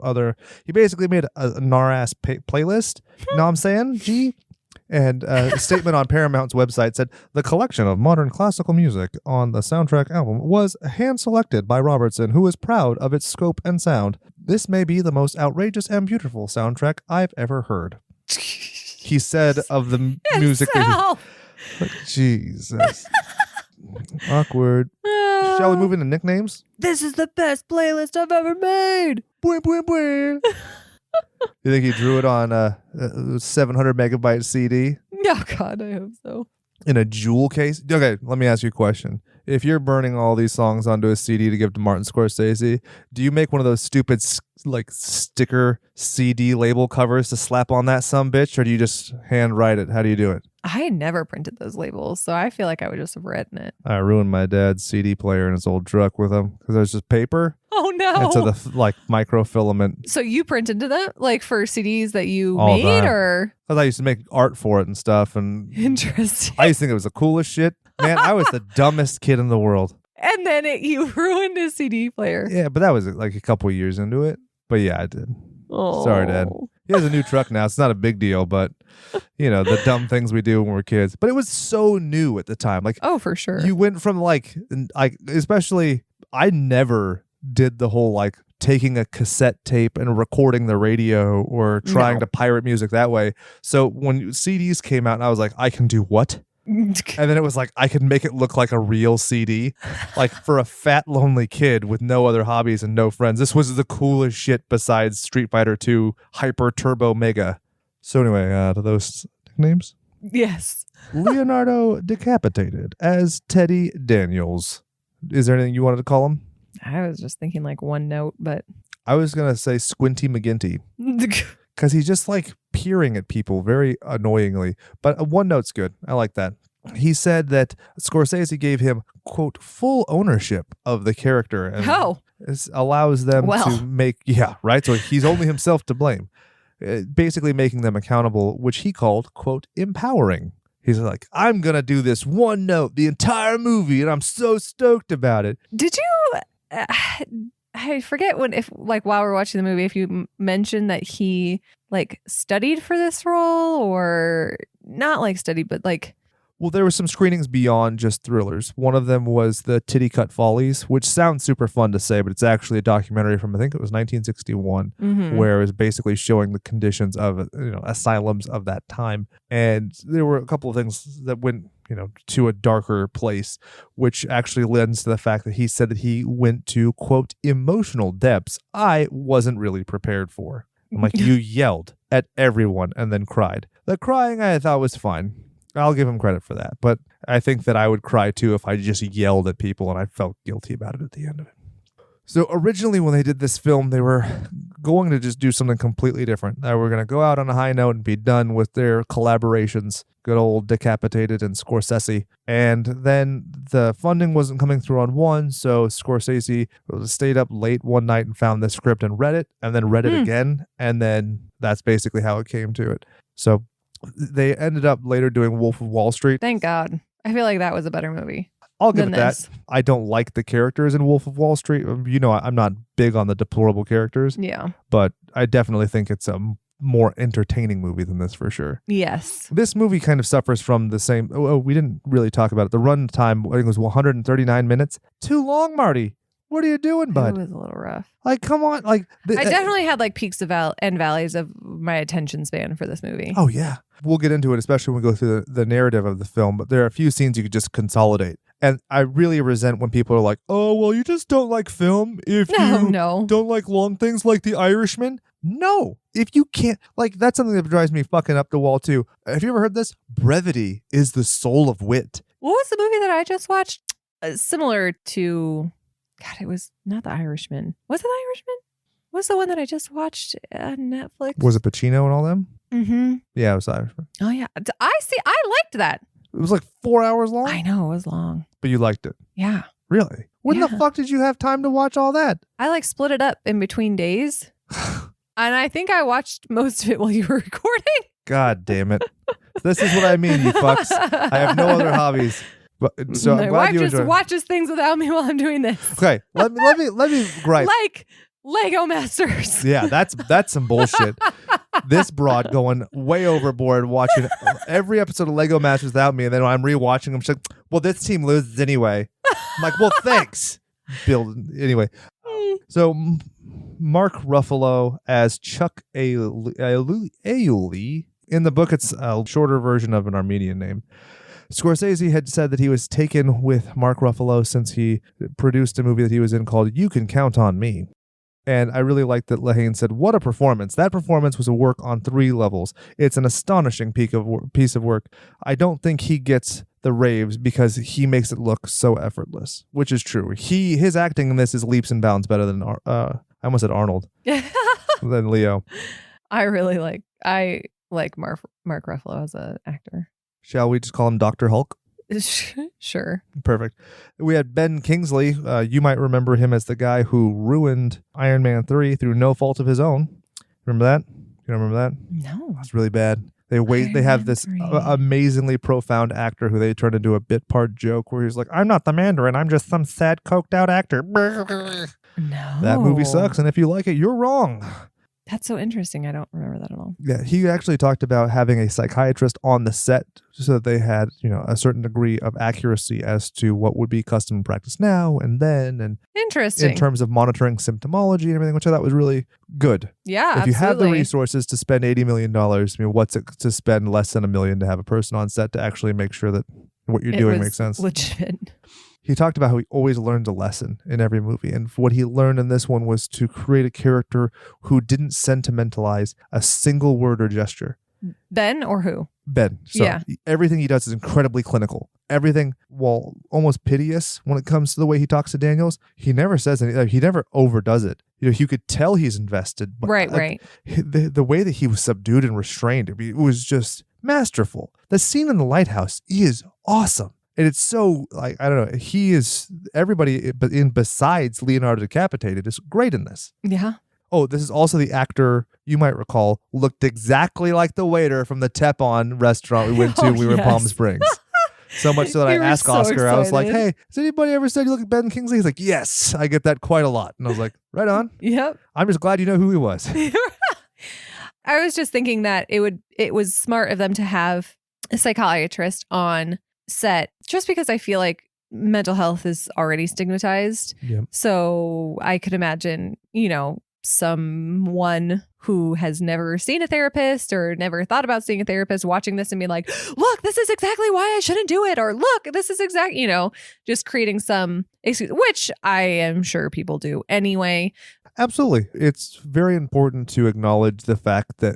he basically made a gnar-ass playlist. You know what I'm saying? G? And a statement on Paramount's website said, the collection of modern classical music on the soundtrack album was hand-selected by Robertson, who is proud of its scope and sound. This may be the most outrageous and beautiful soundtrack I've ever heard. He said of the music. Jesus. Awkward. Shall we move into nicknames? This is the best playlist I've ever made. Bwah, bwah, bwah. You think he drew it on a 700 megabyte CD? Oh, God, I hope so. In a jewel case? Okay, let me ask you a question. If you're burning all these songs onto a CD to give to Martin Scorsese, do you make one of those stupid sticker CD label covers to slap on that sumbitch, or do you just hand write it? How do you do it? I never printed those labels, so I feel like I would just have written it. I ruined my dad's CD player in his old truck with him because it was just paper. Oh, no. And so the microfilament. So you printed to them for CDs that you made, or? Because I used to make art for it and stuff. And interesting. I used to think it was the coolest shit. Man, I was the dumbest kid in the world. And then you ruined his CD player. Yeah, but that was a couple of years into it. But yeah, I did. Oh. Sorry, Dad. He has a new truck now. It's not a big deal, but the dumb things we do when we're kids. But it was so new at the time. Oh, for sure. You went from especially I never did the whole taking a cassette tape and recording the radio or trying to pirate music that way. So when CDs came out, and I was like, I can do what? And then it was I could make it look like a real CD. For a fat, lonely kid with no other hobbies and no friends, this was the coolest shit besides Street Fighter 2 Hyper Turbo Mega. So anyway, to those nicknames? Yes. Leonardo Decapitated as Teddy Daniels. Is there anything you wanted to call him? I was just thinking one note, but... I was going to say Squinty McGinty. Because he's just peering at people very annoyingly. But one note's good. I like that. He said that Scorsese gave him, quote, full ownership of the character. And this allows them to make, right? So he's only himself to blame. Basically making them accountable, which he called, quote, empowering. He's like, I'm going to do this one note the entire movie, and I'm so stoked about it. Did you... I forget while we're watching the movie, if you mentioned that he studied for this role, or not studied, but Well, there were some screenings beyond just thrillers. One of them was the Titty Cut Follies, which sounds super fun to say, but it's actually a documentary from, I think it was 1961, where it was basically showing the conditions of asylums of that time. And there were a couple of things that went to a darker place, which actually lends to the fact that he said that he went to, quote, emotional depths I wasn't really prepared for. I'm like, you yelled at everyone and then cried. The crying I thought was fine. I'll give him credit for that. But I think that I would cry too if I just yelled at people and I felt guilty about it at the end of it. So originally when they did this film, they were going to just do something completely different. They were going to go out on a high note and be done with their collaborations. Good old Decapitated and Scorsese. And then the funding wasn't coming through on one, so Scorsese stayed up late one night and found the script and read it, and then read it again, and then that's basically how it came to it. So they ended up later doing Wolf of Wall Street. Thank God. I feel like that was a better movie. I'll give it that. I don't like the characters in Wolf of Wall Street. I'm not big on the deplorable characters. Yeah. But I definitely think it's a more entertaining movie than this for sure. Yes. This movie kind of suffers from the same. We didn't really talk about it. The run time, I think, was 139 minutes. Too long, Marty. What are you doing, bud? It was a little rough. Like, come on. Like, I definitely had like peaks and valleys of my attention span for this movie. Oh, yeah. We'll get into it, especially when we go through the narrative of the film. But there are a few scenes you could just consolidate. And I really resent when people are like, oh, well, you just don't like film if you don't like long things like The Irishman. No. If you can't, like, that's something that drives me fucking up the wall, too. Have you ever heard this? Brevity is the soul of wit. What was the movie that I just watched? Similar to... God, it was not The Irishman. Was it The Irishman? What's the one that I just watched on Netflix? Was it Pacino and all them? Mm-hmm. Yeah, it was The Irishman. Oh, yeah. I liked that. It was like 4 hours long? I know, it was long. But you liked it? Yeah. Really? When the fuck did you have time to watch all that? I like split it up in between days. And I think I watched most of it while you were recording. God damn it. This is what I mean, you fucks. I have no other hobbies. But, so I'm glad you enjoyed. Just watches things without me while I'm doing this. Okay, let me gripe. Like Lego Masters. Yeah, that's some bullshit. This broad going way overboard, watching every episode of Lego Masters without me, and then when I'm rewatching them, she's like, "Well, this team loses anyway." I'm like, "Well, thanks." Anyway. So Mark Ruffalo as Chuck Aule. In the book, it's a shorter version of an Armenian name. Scorsese had said that he was taken with Mark Ruffalo since he produced a movie that he was in called You Can Count on Me. And I really liked that Lehane said, what a performance. That performance was a work on 3 levels. It's an astonishing piece of work. I don't think he gets the raves because he makes it look so effortless, which is true. His acting in this is leaps and bounds better than, I almost said Arnold, than Leo. I like Mark Ruffalo as an actor. Shall we just call him Dr. Hulk? Sure. Perfect. We had Ben Kingsley. You might remember him as the guy who ruined Iron Man 3 through no fault of his own. Remember that? You don't remember that? No. It's really bad. They have this amazingly profound actor who they turn into a bit part joke where he's like, I'm not the Mandarin. I'm just some sad, coked out actor. No. That movie sucks. And if you like it, you're wrong. That's so interesting. I don't remember that at all. Yeah, he actually talked about having a psychiatrist on the set so that they had, a certain degree of accuracy as to what would be custom practice now and then, and interesting in terms of monitoring symptomology and everything, which I thought was really good. Yeah, if you have the resources to spend $80 million, what's it to spend less than $1 million to have a person on set to actually make sure that what you're doing makes sense? Legit. He talked about how he always learns a lesson in every movie. And what he learned in this one was to create a character who didn't sentimentalize a single word or gesture. Ben or who? Ben. So yeah. Everything he does is incredibly clinical. Everything, while almost piteous when it comes to the way he talks to Daniels, he never says anything. He never overdoes it. You could tell he's invested. But right. The way that he was subdued and restrained, it was just masterful. The scene in the lighthouse is awesome. And it's so, I don't know, he is, everybody besides Leonardo DiCaprio is great in this. Yeah. Oh, this is also the actor, you might recall, looked exactly like the waiter from the Tepon restaurant we went to. We were in Palm Springs. So much so that I asked Oscar, excited. I was like, hey, has anybody ever said you look at Ben Kingsley? He's like, yes, I get that quite a lot. And I was like, right on. Yep. I'm just glad you know who he was. I was just thinking that it was smart of them to have a psychiatrist on set just because I feel like mental health is already stigmatized. Yep. So I could imagine, someone who has never seen a therapist or never thought about seeing a therapist watching this and be like, look, this is exactly why I shouldn't do it. Or look, this is exactly, just creating some excuse, which I am sure people do anyway. Absolutely. It's very important to acknowledge the fact that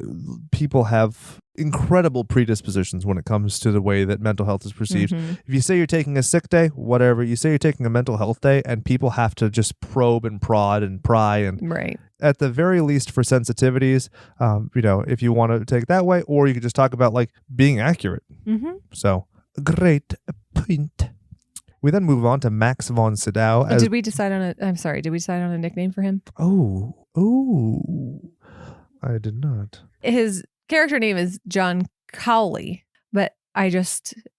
people have incredible predispositions when it comes to the way that mental health is perceived. Mm-hmm. If you say you're taking a sick day, whatever, you say you're taking a mental health day, and people have to just probe and prod and pry. And right. At the very least for sensitivities, if you want to take it that way, or you could just talk about like being accurate. Mm-hmm. So, great point. We then move on to Max von Sydow. Did we decide on a nickname for him? Oh, I did not. His character name is John Cawley, but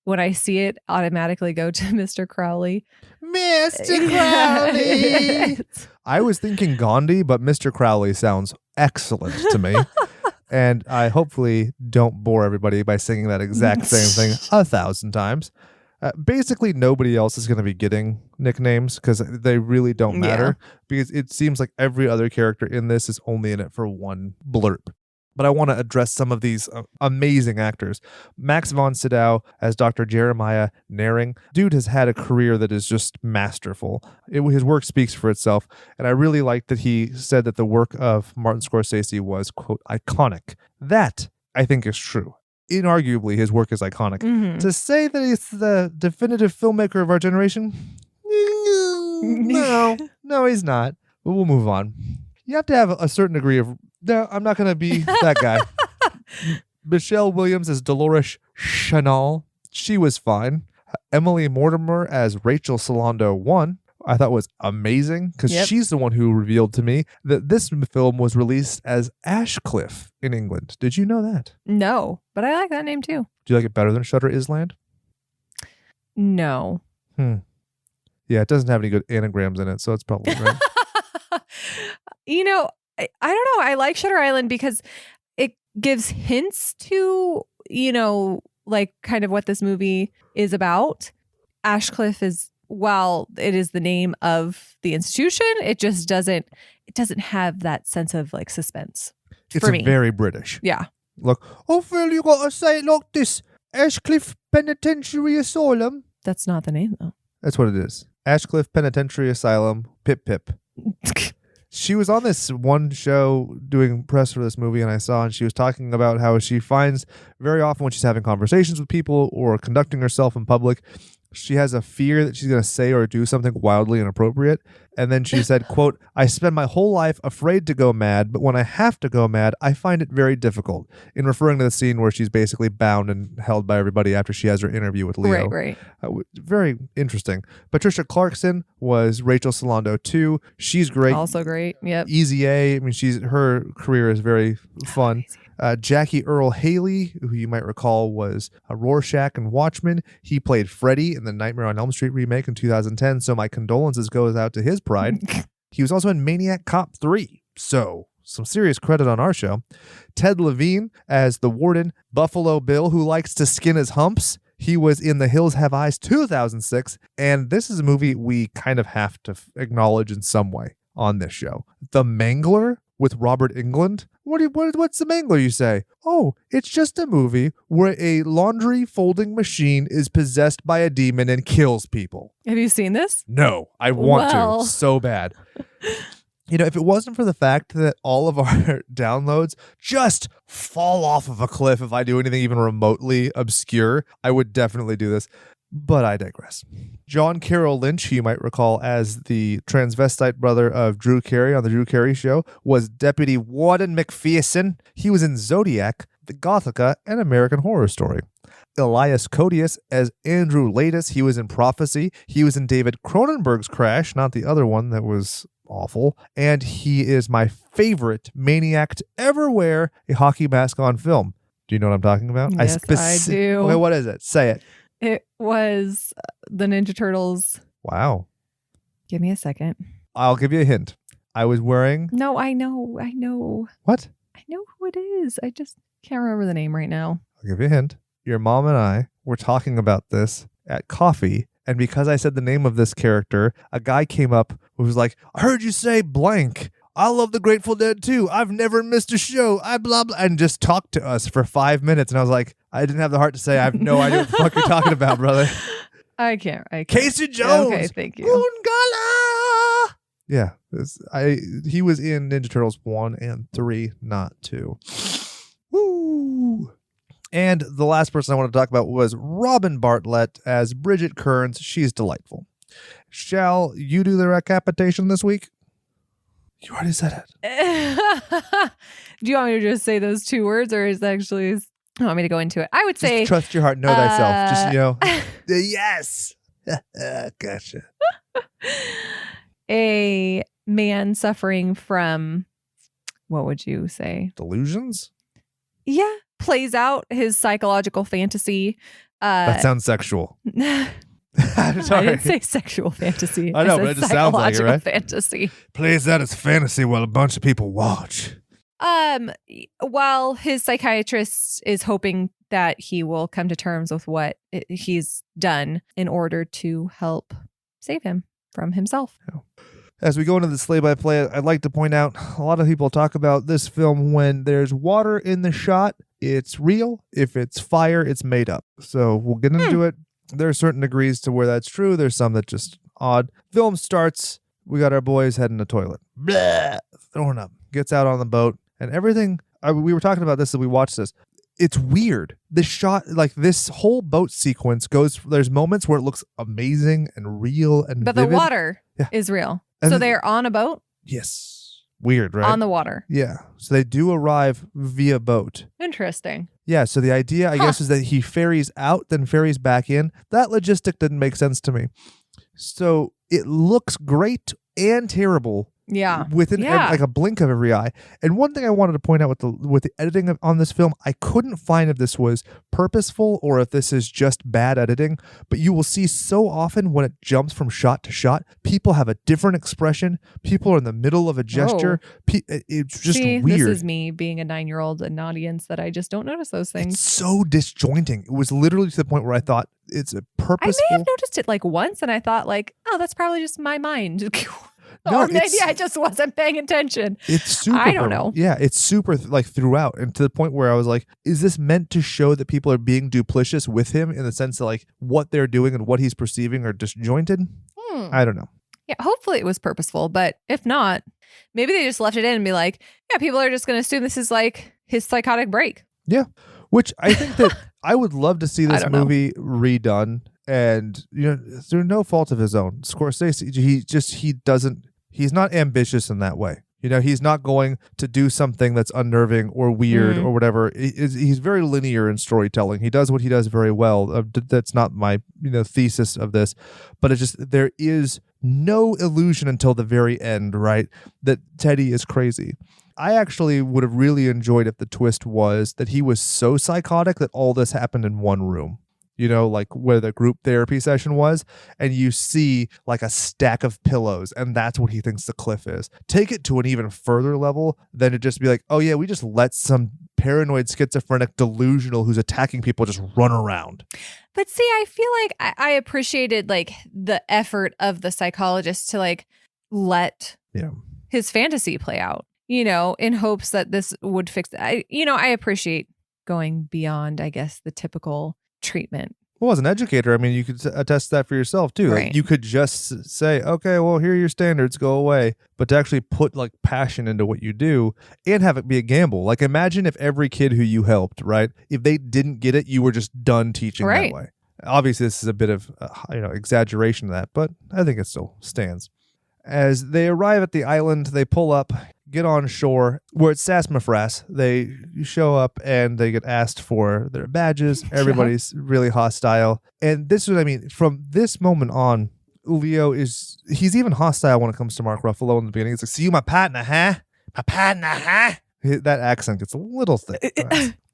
when I see it, automatically go to Mr. Crowley. Mr. Crowley! I was thinking Gandhi, but Mr. Crowley sounds excellent to me. And I hopefully don't bore everybody by singing that exact same thing 1,000 times. Basically, nobody else is going to be getting nicknames because they really don't matter. Because it seems like every other character in this is only in it for one blurb. But I want to address some of these amazing actors. Max von Sydow as Dr. Jeremiah Naehring. Dude has had a career that is just masterful. His work speaks for itself. And I really like that he said that the work of Martin Scorsese was, quote, iconic. That, I think, is true. Inarguably, his work is iconic. Mm-hmm. To say that he's the definitive filmmaker of our generation? No, he's not. But we'll move on. You have to have a certain degree of... No, I'm not going to be that guy. Michelle Williams as Dolores Chanel. She was fine. Emily Mortimer as Rachel Solando 1. I thought was amazing because she's the one who revealed to me that this film was released as Ashcliffe in England. Did you know that? No, but I like that name too. Do you like it better than Shutter Island? No. Yeah, it doesn't have any good anagrams in it, so it's probably right. You know, I don't know. I like Shutter Island because it gives hints to, you know, like kind of what this movie is about. Ashcliffe is, while it is the name of the institution, it just doesn't have that sense of like suspense. It's for me. Very British. Yeah. Look, oh Phil, you gotta say it like this. Ashcliffe Penitentiary Asylum. That's not the name though. That's what it is. Ashcliffe Penitentiary Asylum. Pip pip. She was on this one show doing press for this movie, and she was talking about how she finds very often when she's having conversations with people or conducting herself in public, she has a fear that she's going to say or do something wildly inappropriate. And then she said, quote, I spend my whole life afraid to go mad, but when I have to go mad, I find it very difficult. In referring to the scene where she's basically bound and held by everybody after she has her interview with Leo. Right. Very interesting. Patricia Clarkson was Rachel Solando 2. She's great. Also great. Yep. Easy A. I mean, her career is very fun. Jackie Earle Haley, who you might recall was Rorschach and Watchmen. He played Freddy in the Nightmare on Elm Street remake in 2010, so my condolences goes out to his pride. He was also in Maniac Cop 3, so some serious credit on our show. Ted Levine as the warden, Buffalo Bill, who likes to skin his humps. He was in The Hills Have Eyes 2006, and this is a movie we kind of have to acknowledge in some way on this show. The Mangler with Robert Englund. What's The Mangler, you say? Oh, it's just a movie where a laundry folding machine is possessed by a demon and kills people. Have you seen this? No, I want to so bad. You know, if it wasn't for the fact that all of our downloads just fall off of a cliff if I do anything even remotely obscure, I would definitely do this. But I digress. John Carroll Lynch, who you might recall as the transvestite brother of Drew Carey on The Drew Carey Show, was Deputy Warden McPherson. He was in Zodiac, The Gothica, and American Horror Story. Elias Codius as Andrew Laetus. He was in Prophecy. He was in David Cronenberg's Crash, not the other one that was awful. And he is my favorite maniac to ever wear a hockey mask on film. Do you know what I'm talking about? Yes, I do. Okay, what is it? Say it. It was the Ninja Turtles. Wow. Give me a second. I'll give you a hint. I was wearing... No, I know. What? I know who it is. I just can't remember the name right now. I'll give you a hint. Your mom and I were talking about this at coffee, and because I said the name of this character, a guy came up who was like, I heard you say blank. I love the Grateful Dead too. I've never missed a show. I blah, blah, and just talked to us for 5 minutes. And I was like, I didn't have the heart to say, I have no idea what the fuck you're talking about, brother. I can't. Casey Jones. Okay, thank you. Gungala. Yeah. He was in Ninja Turtles 1 and 3, not 2. Woo. And the last person I want to talk about was Robin Bartlett as Bridget Kearns. She's delightful. Shall you do the recapitation this week? You already said it. Do you want me to just say those 2 words, or is that actually... You want me to go into it? I would say... Just trust your heart. Know thyself. Just, yes. Gotcha. A man suffering from... What would you say? Delusions? Yeah. Plays out his psychological fantasy. That sounds sexual. I'm sorry. I didn't say sexual fantasy. I know, but it just sounds like it, right? Fantasy. Plays out his fantasy while a bunch of people watch. While his psychiatrist is hoping that he will come to terms with what he's done in order to help save him from himself. As we go into the play-by-play, I'd like to point out a lot of people talk about this film when there's water in the shot, it's real. If it's fire, it's made up. So we'll get into it. There are certain degrees to where that's true. There's some that just odd. Film starts. We got our boys heading to the toilet. Blah, throwing up. Gets out on the boat. And everything, we were talking about this as we watched this. It's weird. This shot, like this whole boat sequence there's moments where it looks amazing and real and But vivid. the water is real. And so they're on a boat? Yes. Weird, right? On the water. Yeah. So they do arrive via boat. Interesting. Yeah. So the idea, I guess, is that he ferries out, then ferries back in. That logistic didn't make sense to me. So it looks great and terrible. Yeah. Within like a blink of every eye. And one thing I wanted to point out with the editing on this film, I couldn't find if this was purposeful or if this is just bad editing, but you will see so often when it jumps from shot to shot, people have a different expression. People are in the middle of a gesture. It's just weird. This is me being a 9-year-old in an audience that I just don't notice those things. It's so disjointing. It was literally to the point where I thought it's a purposeful. I may have noticed it like once and I thought like, oh, that's probably just my mind. No, or maybe I just wasn't paying attention. It's super. I don't know. Yeah, it's super like throughout, and to the point where I was like, "Is this meant to show that people are being duplicitous with him in the sense that like what they're doing and what he's perceiving are disjointed?" I don't know. Yeah, hopefully it was purposeful, but if not, maybe they just left it in and be like, "Yeah, people are just going to assume this is like his psychotic break." Yeah, which I think that I would love to see this movie redone. And through no fault of his own, Scorsese, he's not ambitious in that way. He's not going to do something that's unnerving or weird or whatever. He's very linear in storytelling. He does what he does very well. That's not my thesis of this, but it's just there is no illusion until the very end, right? That Teddy is crazy. I actually would have really enjoyed if the twist was that he was so psychotic that all this happened in one room. Like where the group therapy session was, and you see like a stack of pillows, and that's what he thinks the cliff is. Take it to an even further level than to just be like, oh yeah, we just let some paranoid, schizophrenic, delusional who's attacking people just run around. But see, I feel like I appreciated like the effort of the psychologist to like let his fantasy play out, in hopes that this would fix it. I appreciate going beyond, I guess, the typical treatment. Well, as an educator, I mean, you could attest that for yourself too. Right. Like, you could just say, okay, well, here are your standards, go away. But to actually put like passion into what you do and have it be a gamble. Like imagine if every kid who you helped, right, if they didn't get it, you were just done teaching that way. Obviously, this is a bit of exaggeration of that, but I think it still stands. As they arrive at the island, they pull up, get on shore, where it's Sassafras. They show up and they get asked for their badges. Everybody's really hostile. And this is what I mean. From this moment on, Leo he's even hostile when it comes to Mark Ruffalo in the beginning. He's like, see you, my partner, huh? My partner, huh? That accent gets a little thick.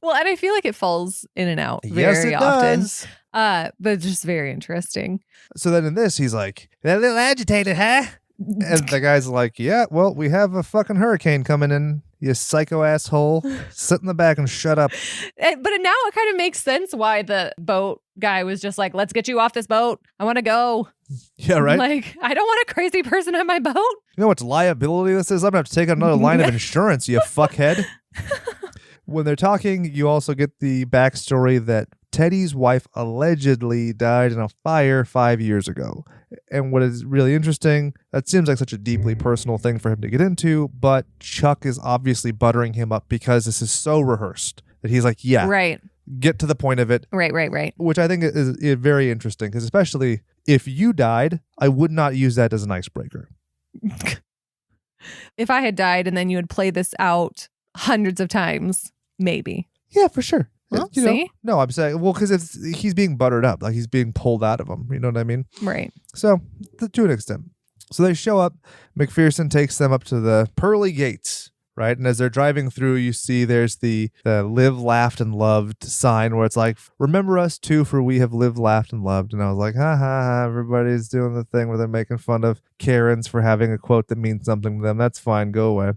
Well, and I feel like it falls in and out very often. Does. But it's just very interesting. So then in this, he's like, a little agitated, huh? And the guy's like, yeah, well, we have a fucking hurricane coming in, you psycho asshole. Sit in the back and shut up. But now it kind of makes sense why the boat guy was just like, let's get you off this boat. I want to go. Yeah, right? Like, I don't want a crazy person on my boat. You know what liability this is? I'm going to have to take out another line of insurance, you fuckhead. When they're talking, you also get the backstory that Teddy's wife allegedly died in a fire 5 years ago. And what is really interesting, that seems like such a deeply personal thing for him to get into, but Chuck is obviously buttering him up because this is so rehearsed that he's like, yeah, right, get to the point of it. Right. Which I think is very interesting because especially if you died, I would not use that as an icebreaker. If I had died and then you would play this out hundreds of times, maybe. Yeah, for sure. Well, see? No, I'm saying, well, because he's being buttered up, like he's being pulled out of him. You know what I mean? Right. So, to an extent. So they show up. McPherson takes them up to the pearly gates, right? And as they're driving through, you see there's the live, laughed, and loved sign where it's like, remember us too, for we have lived, laughed, and loved. And I was like, ha ha ha, everybody's doing the thing where they're making fun of Karens for having a quote that means something to them. That's fine. Go away.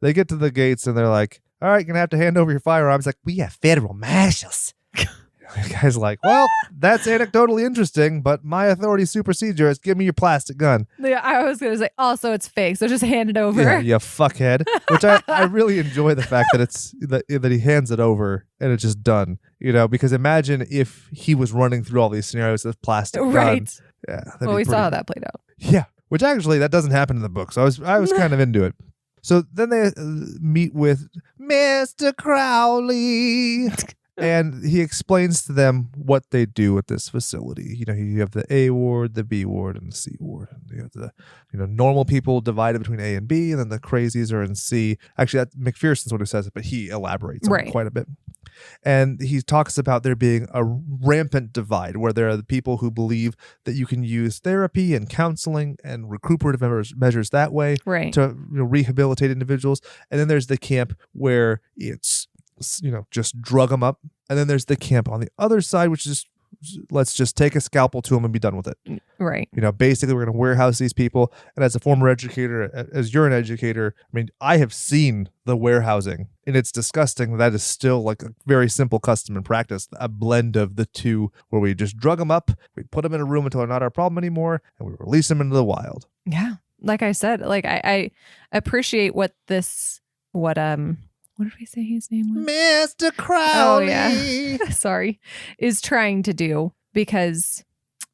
They get to the gates and they're like, all right, you're going to have to hand over your firearms. Like, we have federal marshals. The guy's like, well, that's anecdotally interesting, but my authority supersedes yours. Give me your plastic gun. Yeah, I was going to say, also, it's fake, so just hand it over. Yeah, you fuckhead. Which I really enjoy the fact that it's that he hands it over and it's just done. Because imagine if he was running through all these scenarios with plastic Right. guns. Yeah. Well, we saw how that played out. Yeah. Which actually, that doesn't happen in the book. So I was kind of into it. So then they meet with Mr. Crowley. And he explains to them what they do at this facility. You have the A ward, the B ward, and the C ward. And you have the normal people divided between A and B, and then the crazies are in C. Actually, that McPherson's one who says it, but he elaborates on it quite a bit. And he talks about there being a rampant divide where there are the people who believe that you can use therapy and counseling and recuperative measures that way to rehabilitate individuals. And then there's the camp where it's just drug them up. And then there's the camp on the other side, which is let's just take a scalpel to them and be done with it. Right. Basically, we're going to warehouse these people. And as a former educator, as you're an educator, I mean, I have seen the warehousing, and it's disgusting. That is still like a very simple custom and practice, a blend of the two, where we just drug them up, we put them in a room until they're not our problem anymore, and we release them into the wild. Yeah. Like I said, like I appreciate what did we say his name was? Mr. Crowley. Oh, yeah. Sorry. Is trying to do, because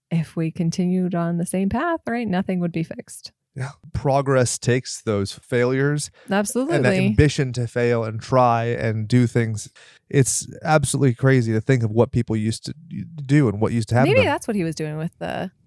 if we continued on the same path, right, nothing would be fixed. Yeah. Progress takes those failures. Absolutely. And that ambition to fail and try and do things. It's absolutely crazy to think of what people used to do and what used to happen. Maybe that's what he was doing with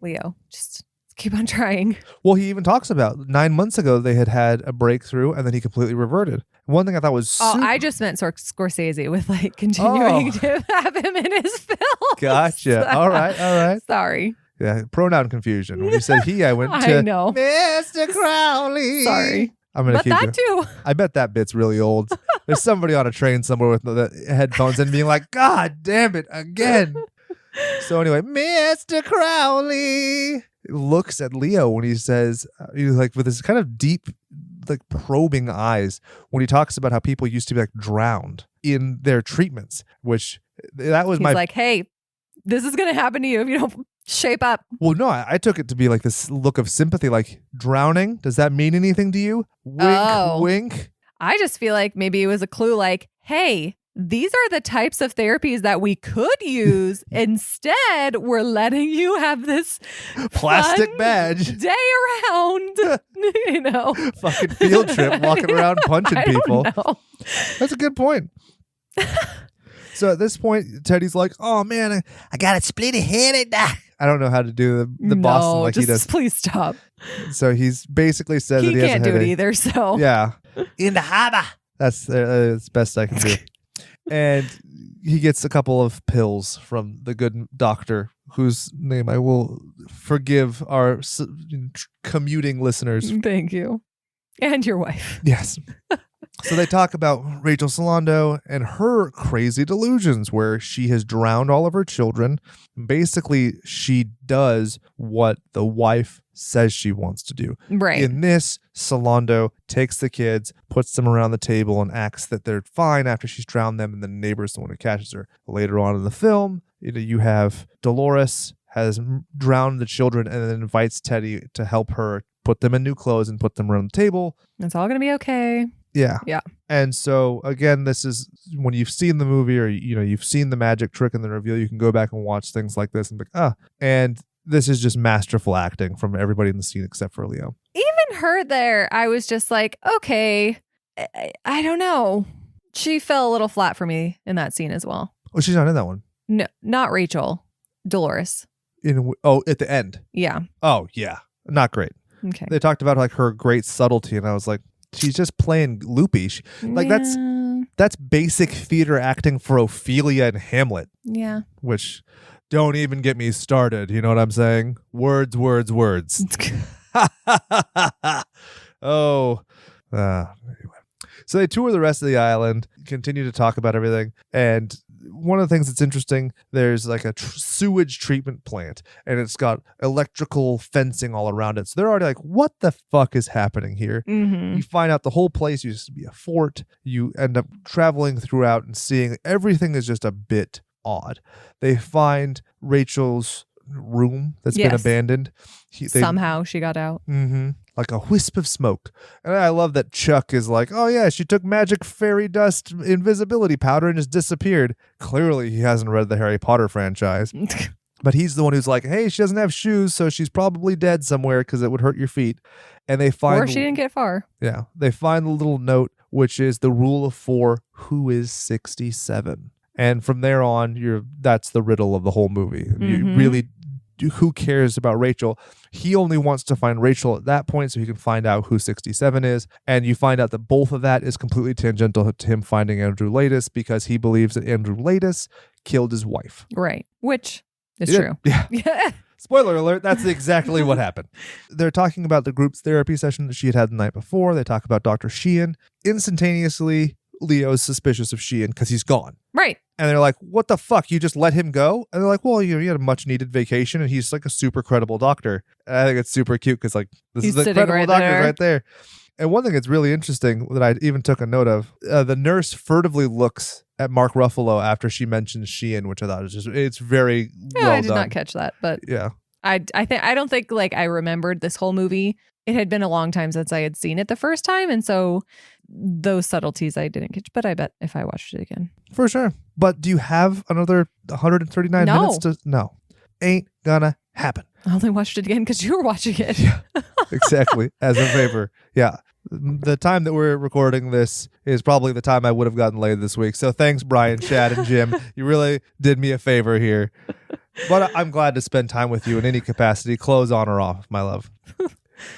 Leo. Just keep on trying. Well, he even talks about 9 months ago they had a breakthrough and then he completely reverted. One thing I thought was I just meant Scorsese with like continuing to have him in his film. Gotcha. All right. Sorry. Yeah, pronoun confusion. When you said he, I went to I know. Mr. Crowley. Sorry. I'm gonna but keep that going. too. I bet that bit's really old. There's somebody on a train somewhere with the headphones and being like, God damn it, again. So anyway, Mr. Crowley looks at Leo when he says, like with his kind of deep, like probing eyes, when he talks about how people used to be like drowned in their treatments, which that was He's like, hey, this is going to happen to you if you don't shape up. Well, no, I took it to be like this look of sympathy, like drowning. Does that mean anything to you? Wink, wink. I just feel like maybe it was a clue like, hey, these are the types of therapies that we could use. Instead, we're letting you have this plastic badge day around, fucking field trip, walking around punching people. That's a good point. So at this point, Teddy's like, "Oh man, I got it split-headed." I don't know how to do the Boston like he does. Please stop. So he's basically says that he can't has a do it either. So yeah, in the harbor. That's best I can do. And he gets a couple of pills from the good doctor, whose name I will forgive our commuting listeners. Thank you. And your wife. Yes. So they talk about Rachel Solando and her crazy delusions where she has drowned all of her children. Basically, she does what the wife says she wants to do. Right. In this, Solando takes the kids, puts them around the table, and acts that they're fine after she's drowned them, and the neighbor's the one who catches her. Later on in the film, you have Dolores has drowned the children and then invites Teddy to help her put them in new clothes and put them around the table. It's all going to be okay. Yeah. Yeah. And so again, this is when you've seen the movie or you've seen the magic trick and the reveal, you can go back and watch things like this and be like, and this is just masterful acting from everybody in the scene except for Leo. Even her there, I was just like, okay, I don't know. She fell a little flat for me in that scene as well. Oh, she's not in that one. No, not Rachel. Dolores. At the end. Yeah. Oh, yeah. Not great. Okay. They talked about like her great subtlety and I was like, she's just playing loopy. That's basic theater acting for Ophelia and Hamlet. Yeah. Which don't even get me started. You know what I'm saying? Words. Anyway. So they tour the rest of the island, continue to talk about everything, and one of the things that's interesting, there's like a sewage treatment plant, and it's got electrical fencing all around it. So they're already like, what the fuck is happening here? Mm-hmm. You find out the whole place used to be a fort. You end up traveling throughout and seeing everything is just a bit odd. They find Rachel's room that's been abandoned. Somehow she got out. Mm-hmm. Like a wisp of smoke. And I love that Chuck is like, oh yeah, she took magic fairy dust invisibility powder and just disappeared. Clearly he hasn't read the Harry Potter franchise. But he's the one who's like, hey, she doesn't have shoes, so she's probably dead somewhere because it would hurt your feet. And they find... Or she didn't get far. Yeah. They find the little note, which is the rule of 4, who is 67? And from there on, that's the riddle of the whole movie. Mm-hmm. You really... Who cares about Rachel? He only wants to find Rachel at that point so he can find out who 67 is. And you find out that both of that is completely tangential to him finding Andrew Laetus because he believes that Andrew Laetus killed his wife. Right. Which is true. Yeah. Spoiler alert, that's exactly what happened. They're talking about the group's therapy session that she had the night before. They talk about Dr. Sheehan. Instantaneously, Leo's suspicious of Sheehan because he's gone. Right. And they're like, what the fuck? You just let him go? And they're like, well, you had a much needed vacation and he's like a super credible doctor. And I think it's super cute because like, he's is the credible doctor right there. And one thing that's really interesting that I even took a note of, the nurse furtively looks at Mark Ruffalo after she mentions Sheehan, which I thought was it's very well done. I did not catch that, but yeah. I don't think like I remembered this whole movie. It had been a long time since I had seen it the first time, and so those subtleties I didn't catch, but I bet if I watched it again. For sure. But do you have another 139 minutes to... No. Ain't gonna happen. I only watched it again because you were watching it. Yeah, exactly. As a favor. Yeah. The time that we're recording this is probably the time I would have gotten laid this week. So thanks, Brian, Chad, and Jim. You really did me a favor here. But I'm glad to spend time with you in any capacity, clothes on or off, my love.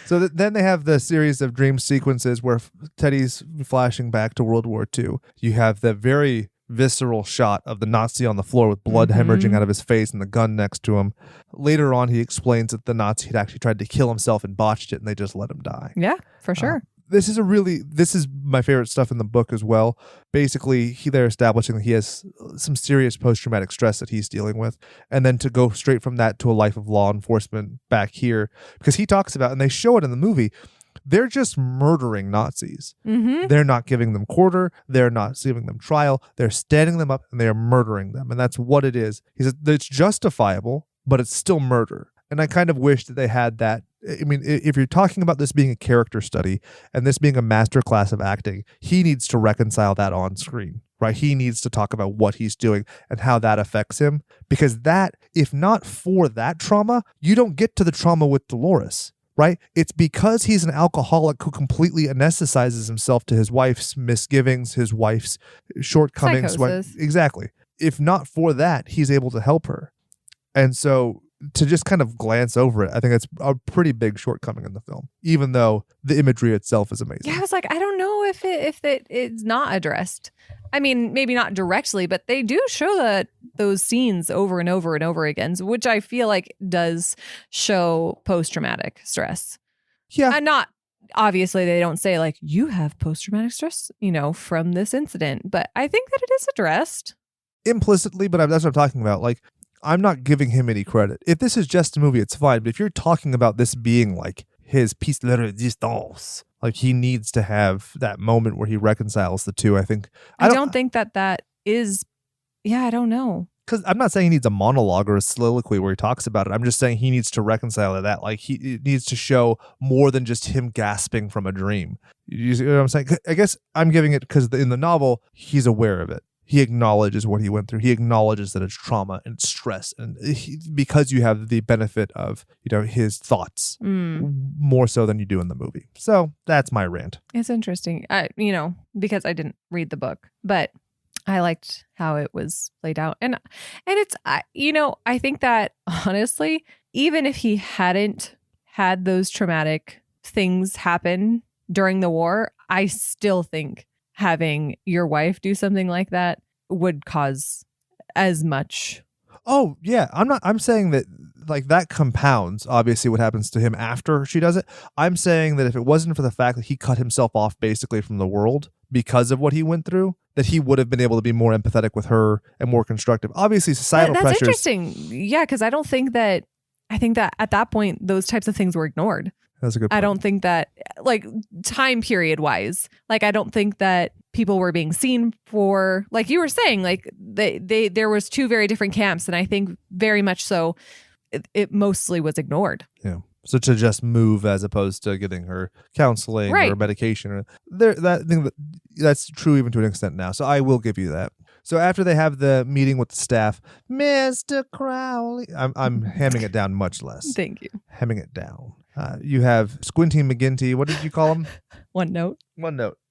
So then they have the series of dream sequences where Teddy's flashing back to World War II. You have the very visceral shot of the Nazi on the floor with blood hemorrhaging out of his face and the gun next to him. Later on, he explains that the Nazi had actually tried to kill himself and botched it, and they just let him die. Yeah, for sure. This is my favorite stuff in the book as well. Basically, they're establishing that he has some serious post-traumatic stress that he's dealing with. And then to go straight from that to a life of law enforcement back here, because he talks about, and they show it in the movie, they're just murdering Nazis. Mm-hmm. They're not giving them quarter. They're not giving them trial. They're standing them up and they're murdering them. And that's what it is. He said it's justifiable, but it's still murder. And I kind of wish that they had that. I mean, if you're talking about this being a character study and this being a masterclass of acting, he needs to reconcile that on screen, right? He needs to talk about what he's doing and how that affects him. Because that, if not for that trauma, you don't get to the trauma with Dolores, right? It's because he's an alcoholic who completely anesthetizes himself to his wife's misgivings, his wife's shortcomings. Psychosis. Exactly. If not for that, he's able to help her. And so to just kind of glance over it, I think it's a pretty big shortcoming in the film, even though the imagery itself is amazing. Yeah, I was like, I don't know if it's not addressed. I mean, maybe not directly, but they do show those scenes over and over and over again, which I feel like does show post-traumatic stress. Yeah. And not, obviously, they don't say like, you have post-traumatic stress, from this incident, but I think that it is addressed. Implicitly, but that's what I'm talking about. Like, I'm not giving him any credit. If this is just a movie, it's fine. But if you're talking about this being like his piece de resistance, like he needs to have that moment where he reconciles the two. I think I don't think that is. Yeah, I don't know. Because I'm not saying he needs a monologue or a soliloquy where he talks about it. I'm just saying he needs to reconcile that. Like it needs to show more than just him gasping from a dream. You see what I'm saying? I guess I'm giving it because in the novel he's aware of it. He acknowledges what he went through. He acknowledges that it's trauma and stress, and because you have the benefit of his thoughts more so than you do in the movie. So that's my rant. It's interesting, because I didn't read the book, but I liked how it was laid out, and it's I think that honestly, even if he hadn't had those traumatic things happen during the war, I still think having your wife do something like that would cause as much. Oh, yeah. I'm saying that like that compounds obviously what happens to him after she does it. I'm saying that if it wasn't for the fact that he cut himself off basically from the world, because of what he went through, that he would have been able to be more empathetic with her and more constructive. Obviously, societal That's pressures. interesting. Yeah, because I think that at that point, those types of things were ignored. That's a good point. I don't think that, like, time period wise, like, I don't think that people were being seen for, like you were saying, like there was two very different camps. And I think very much so it mostly was ignored. Yeah. So to just move as opposed to getting her counseling or medication, or that's true even to an extent now. So I will give you that. So after they have the meeting with the staff, Mr. Cawley, I'm hamming it down much less. Thank you. Hemming it down. You have Squinty McGinty. What did you call him? One note.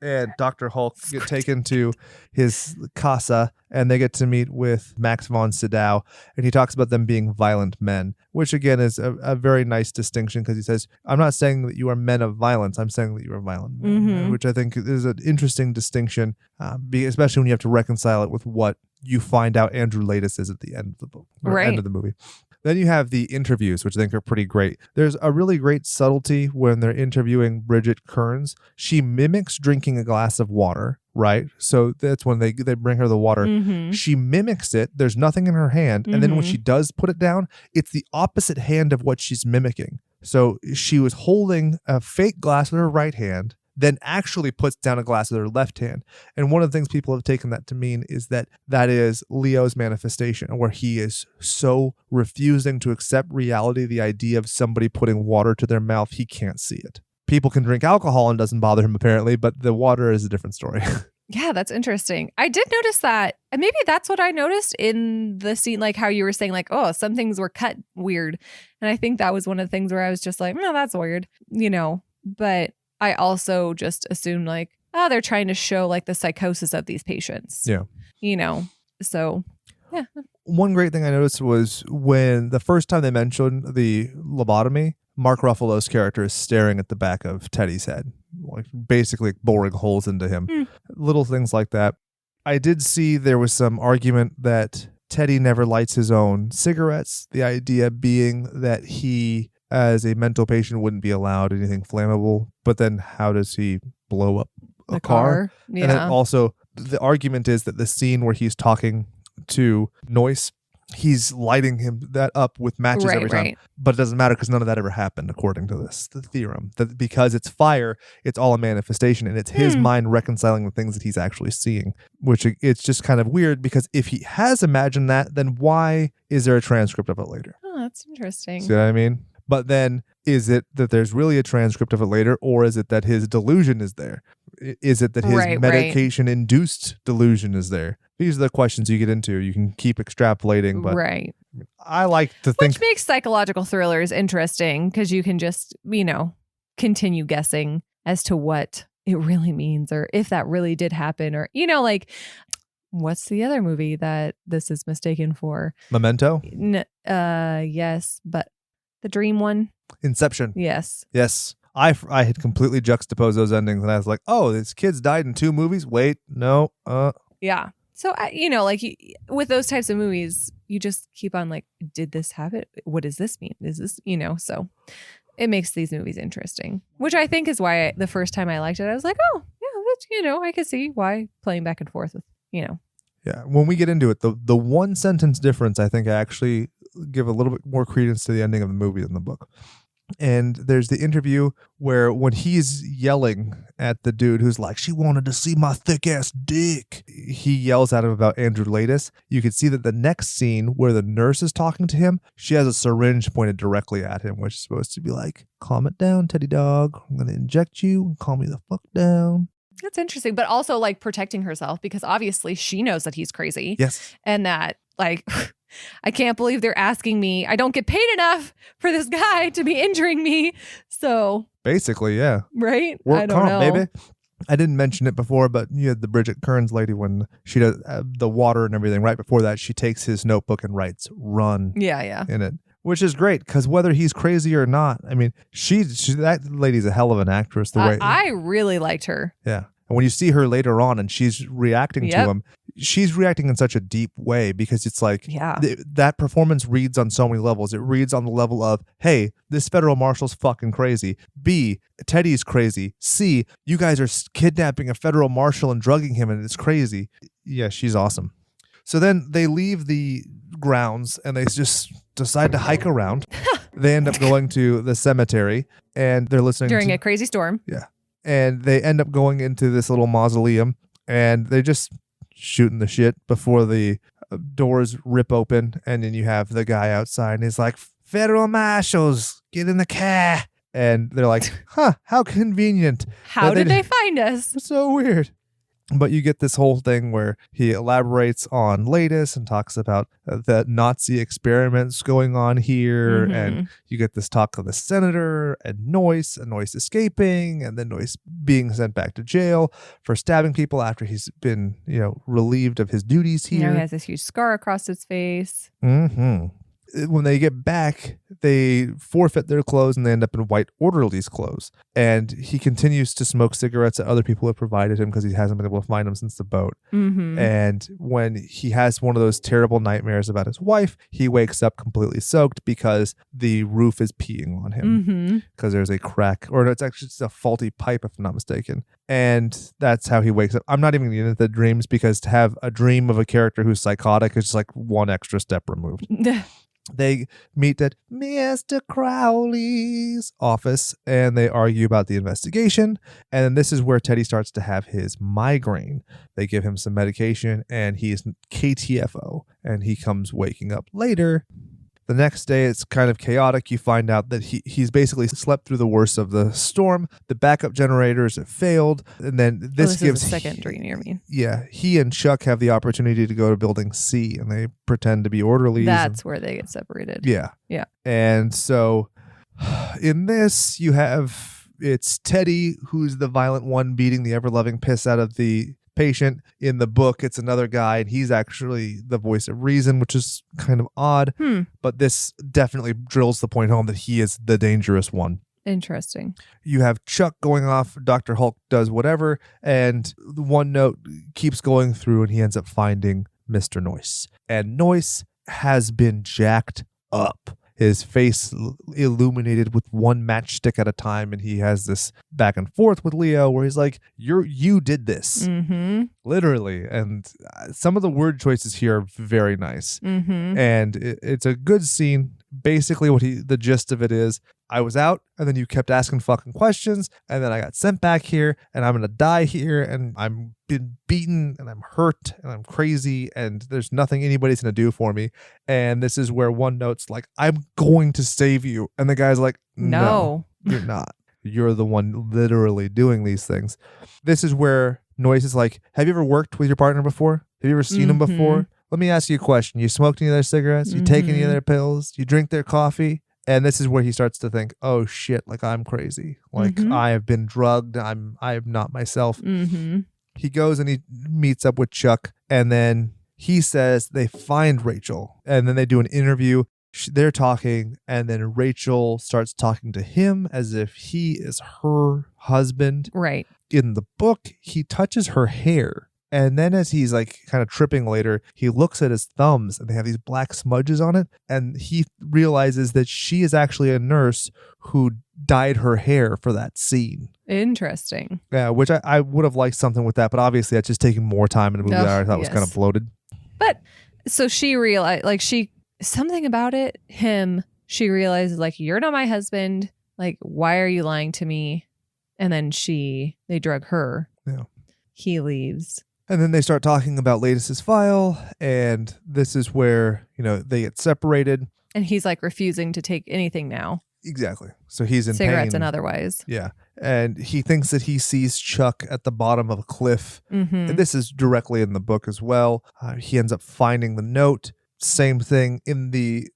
And Dr. Hulk get taken to his casa, and they get to meet with Max von Sydow, and he talks about them being violent men, which again is a very nice distinction, because he says, I'm not saying that you are men of violence, I'm saying that you are violent men, which I think is an interesting distinction, especially when you have to reconcile it with what you find out Andrew Laetus is at the end of the book, or end of the movie. Then you have the interviews, which I think are pretty great. There's a really great subtlety when they're interviewing Bridget Kearns. She mimics drinking a glass of water, right? So that's when they bring her the water. She mimics it. There's nothing in her hand. And then when she does put it down, it's the opposite hand of what she's mimicking. So she was holding a fake glass with her right hand, then actually puts down a glass with her left hand. And one of the things people have taken that to mean is that is Leo's manifestation, where he is so refusing to accept reality, the idea of somebody putting water to their mouth, he can't see it. People can drink alcohol and it doesn't bother him apparently, but the water is a different story. Yeah, that's interesting. I did notice that. And maybe that's what I noticed in the scene, like how you were saying, like, oh, some things were cut weird. And I think that was one of the things where I was just like, no, that's weird, but I also just assumed, like, oh, they're trying to show, like, the psychosis of these patients. Yeah. So, yeah. One great thing I noticed was when the first time they mentioned the lobotomy, Mark Ruffalo's character is staring at the back of Teddy's head, like basically boring holes into him. Little things like that. I did see there was some argument that Teddy never lights his own cigarettes, the idea being that he, as a mental patient, wouldn't be allowed anything flammable, but then how does he blow up a car? Yeah. And then also the argument is that the scene where he's talking to Noyce, he's lighting him that up with matches every time, but it doesn't matter because none of that ever happened, according to the theorem, that because it's fire, it's all a manifestation, and it's his mind reconciling the things that he's actually seeing, which it's just kind of weird, because if he has imagined that, then why is there a transcript of it later? Oh, that's interesting. See what I mean? But then, is it that there's really a transcript of it later, or is it that his delusion is there? Is it that his medication-induced delusion is there? These are the questions you get into. You can keep extrapolating, but I like to think... Which makes psychological thrillers interesting, because you can just, continue guessing as to what it really means, or if that really did happen, or, like... What's the other movie that this is mistaken for? Memento? Yes, but the dream one? Inception. Yes. I had completely juxtaposed those endings, and I was like, oh, this kid's died in 2 movies? Wait, no. Yeah. So, with those types of movies, you just keep on like, did this happen? What does this mean? Is this, so it makes these movies interesting, which I think is why the first time I liked it, I was like, oh, yeah, that's, I could see why playing back and forth with, Yeah, when we get into it, the one sentence difference, I think I actually give a little bit more credence to the ending of the movie than the book. And there's the interview where when he's yelling at the dude who's like, she wanted to see my thick ass dick, he yells at him about Andrew Laetus. You can see that the next scene where the nurse is talking to him, she has a syringe pointed directly at him, which is supposed to be like, calm it down, Teddy dog. I'm going to inject you and calm me the fuck down. That's interesting, but also like protecting herself, because obviously she knows that he's crazy. Yes. And that, like, I can't believe they're asking me. I don't get paid enough for this guy to be injuring me. So basically, yeah. Right? Work I don't comp, know. baby. I didn't mention it before, but you had the Bridget Kearns lady when she does the water and everything. Right before that, she takes his notebook and writes "run" in it, which is great, because whether he's crazy or not, I mean, she that lady's a hell of an actress. The way I really liked her. Yeah. And when you see her later on and she's reacting to him, she's reacting in such a deep way because it's like that performance reads on so many levels. It reads on the level of, hey, this federal marshal's fucking crazy. B, Teddy's crazy. C, you guys are kidnapping a federal marshal and drugging him and it's crazy. Yeah, she's awesome. So then they leave the grounds and they just decide to hike around. They end up going to the cemetery and they're listening during a crazy storm. Yeah. And they end up going into this little mausoleum and they just shooting the shit before the doors rip open. And then you have the guy outside and he's like, federal marshals, get in the car. And they're like, huh, how convenient. How did they find us? It's so weird. But you get this whole thing where he elaborates on Laetus and talks about the Nazi experiments going on here. And you get this talk of the senator and Noyce escaping and then Noyce being sent back to jail for stabbing people after he's been, relieved of his duties here. He has this huge scar across his face. When they get back, they forfeit their clothes and they end up in white orderly's clothes. And he continues to smoke cigarettes that other people have provided him because he hasn't been able to find them since the boat. And when he has one of those terrible nightmares about his wife, he wakes up completely soaked because the roof is peeing on him because there's a crack, or it's actually just a faulty pipe if I'm not mistaken. And that's how he wakes up. I'm not even getting into the dreams because to have a dream of a character who's psychotic is just like one extra step removed. They meet at Mr. Crowley's office and they argue about the investigation. And then this is where Teddy starts to have his migraine. They give him some medication and he's KTFO and he comes waking up later. The next day, it's kind of chaotic. You find out that he's basically slept through the worst of the storm. The backup generators have failed. And then this gives... is a second dream, you mean? Yeah. He and Chuck have the opportunity to go to building C, and they pretend to be orderlies. That's where they get separated. Yeah. Yeah. And so in this, you have... It's Teddy, who's the violent one, beating the ever-loving piss out of the patient. In the book, it's another guy, and he's actually the voice of reason, which is kind of odd. But this definitely drills the point home that he is the dangerous one. Interesting. You have Chuck going off, Dr. Hulk does whatever, and the one note keeps going through, and he ends up finding Mr. Noyce. And Noyce has been jacked up. His face illuminated with one matchstick at a time, and he has this back and forth with Leo where he's like, you did this. Literally. And some of the word choices here are very nice. And it's a good scene. Basically the gist of it is, I was out and then you kept asking fucking questions and then I got sent back here and I'm going to die here and I'm been beaten and I'm hurt and I'm crazy and there's nothing anybody's going to do for me. And this is where one note's like, I'm going to save you. And the guy's like, no, you're not. You're the one literally doing these things. This is where Noyce is like, have you ever worked with your partner before? Have you ever seen him before? Let me ask you a question. You smoked any of their cigarettes? You take any of their pills? You drink their coffee? And this is where he starts to think, oh shit, like I'm crazy. Like I have been drugged. I am not myself. He goes and he meets up with Chuck and then he says they find Rachel and then they do an interview. They're talking and then Rachel starts talking to him as if he is her husband. Right. In the book, he touches her hair. And then as he's like kind of tripping later, he looks at his thumbs and they have these black smudges on it. And he realizes that she is actually a nurse who dyed her hair for that scene. Interesting. Yeah, which I would have liked something with that. But obviously that's just taking more time in a movie that I thought was kind of bloated. But so she realized, like something about it, she realizes like, you're not my husband. Like, why are you lying to me? And then they drug her. Yeah. He leaves. And then they start talking about Laetus's file, and this is where, they get separated. And he's like refusing to take anything now. Exactly. So he's in cigarettes pain. and otherwise. Yeah. And he thinks that he sees Chuck at the bottom of a cliff. And this is directly in the book as well. He ends up finding the note. Same thing in the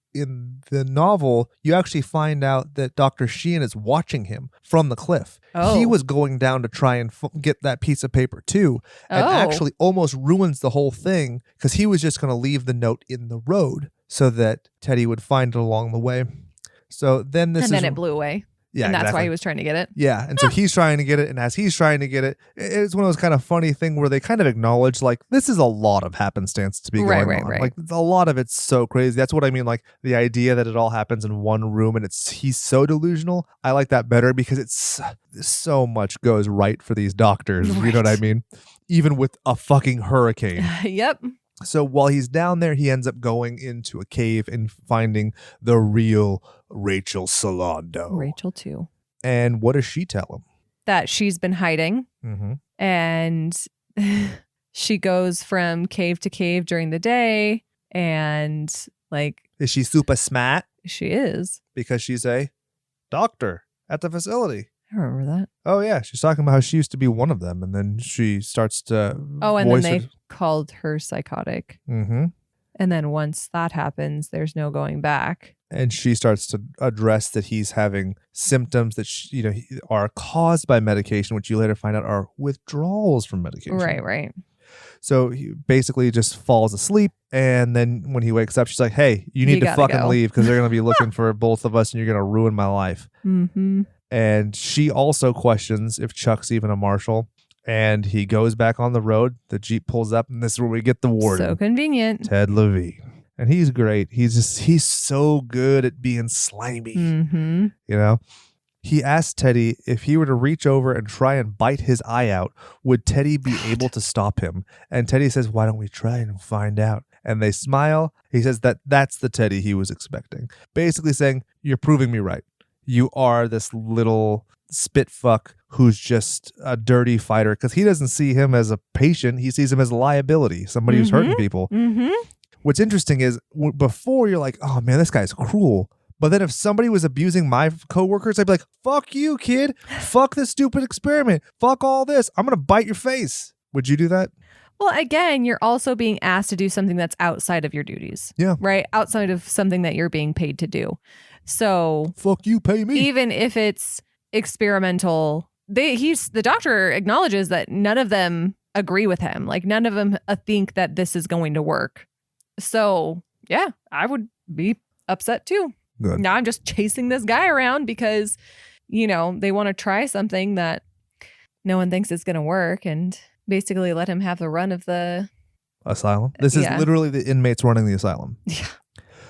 novel, you actually find out that Dr. Sheehan is watching him from the cliff. He was going down to try and get that piece of paper too, and actually almost ruins the whole thing because he was just going to leave the note in the road so that Teddy would find it along the way. So then it blew away. Yeah, and that's why exactly. he was trying to get it. Yeah, and so he's trying to get it, and as he's trying to get it, it's one of those kind of funny thing where they kind of acknowledge, like, this is a lot of happenstance to be going on. Right. Like, a lot of it's so crazy. That's what I mean, like, the idea that it all happens in one room and he's so delusional. I like that better because it's so much goes right for these doctors. You know what I mean? Even with a fucking hurricane. Yep. So while he's down there, he ends up going into a cave and finding the real Rachel Sydow. Rachel too. And what does she tell him? That she's been hiding, Mm-hmm. and she goes from cave to cave during the day, and like Is she super smart? she is. Because she's a doctor at the facility. I remember that. Oh, yeah. She's talking about how she used to be one of them, and then she starts to Oh, and then voice they it. called her psychotic. Mm-hmm. And then once that happens, there's no going back. And she starts to address that he's having symptoms that are caused by medication, which you later find out are withdrawals from medication. Right. So he basically just falls asleep, and then when he wakes up, she's like, "Hey, you need You to gotta fucking go." leave because they're gonna be looking for both of us, and you're gonna ruin my life." Mm-hmm. And she also questions if Chuck's even a marshal. And he goes back on the road. The Jeep pulls up, and this is where we get the warden, So convenient. Ted Levine. And he's great. He's so good at being slimy. Mm-hmm. You know? He asked Teddy if he were to reach over and try and bite his eye out, would Teddy be able to stop him? And Teddy says, "Why don't we try and find out?" And they smile. He says that's the Teddy he was expecting. Basically saying, "You're proving me right. You are this little spit fuck who's just a dirty fighter," because he doesn't see him as a patient. He sees him as a liability, somebody who's hurting people. Mm-hmm. What's interesting is before you're like, "Oh man, this guy's cruel." But then if somebody was abusing my coworkers, I'd be like, "Fuck you, kid. Fuck this stupid experiment. Fuck all this. I'm going to bite your face." Would you do that? Well, again, you're also being asked to do something that's outside of your duties. Yeah. Right? Outside of something that you're being paid to do. So Fuck you, pay me. even if it's experimental, the doctor acknowledges that none of them agree with him. Like none of them think that this is going to work. So yeah, I would be upset too. Good. Now I'm just chasing this guy around because, they want to try something that no one thinks is going to work and basically let him have the run of the Asylum. This is Yeah. literally the inmates running the asylum. Yeah.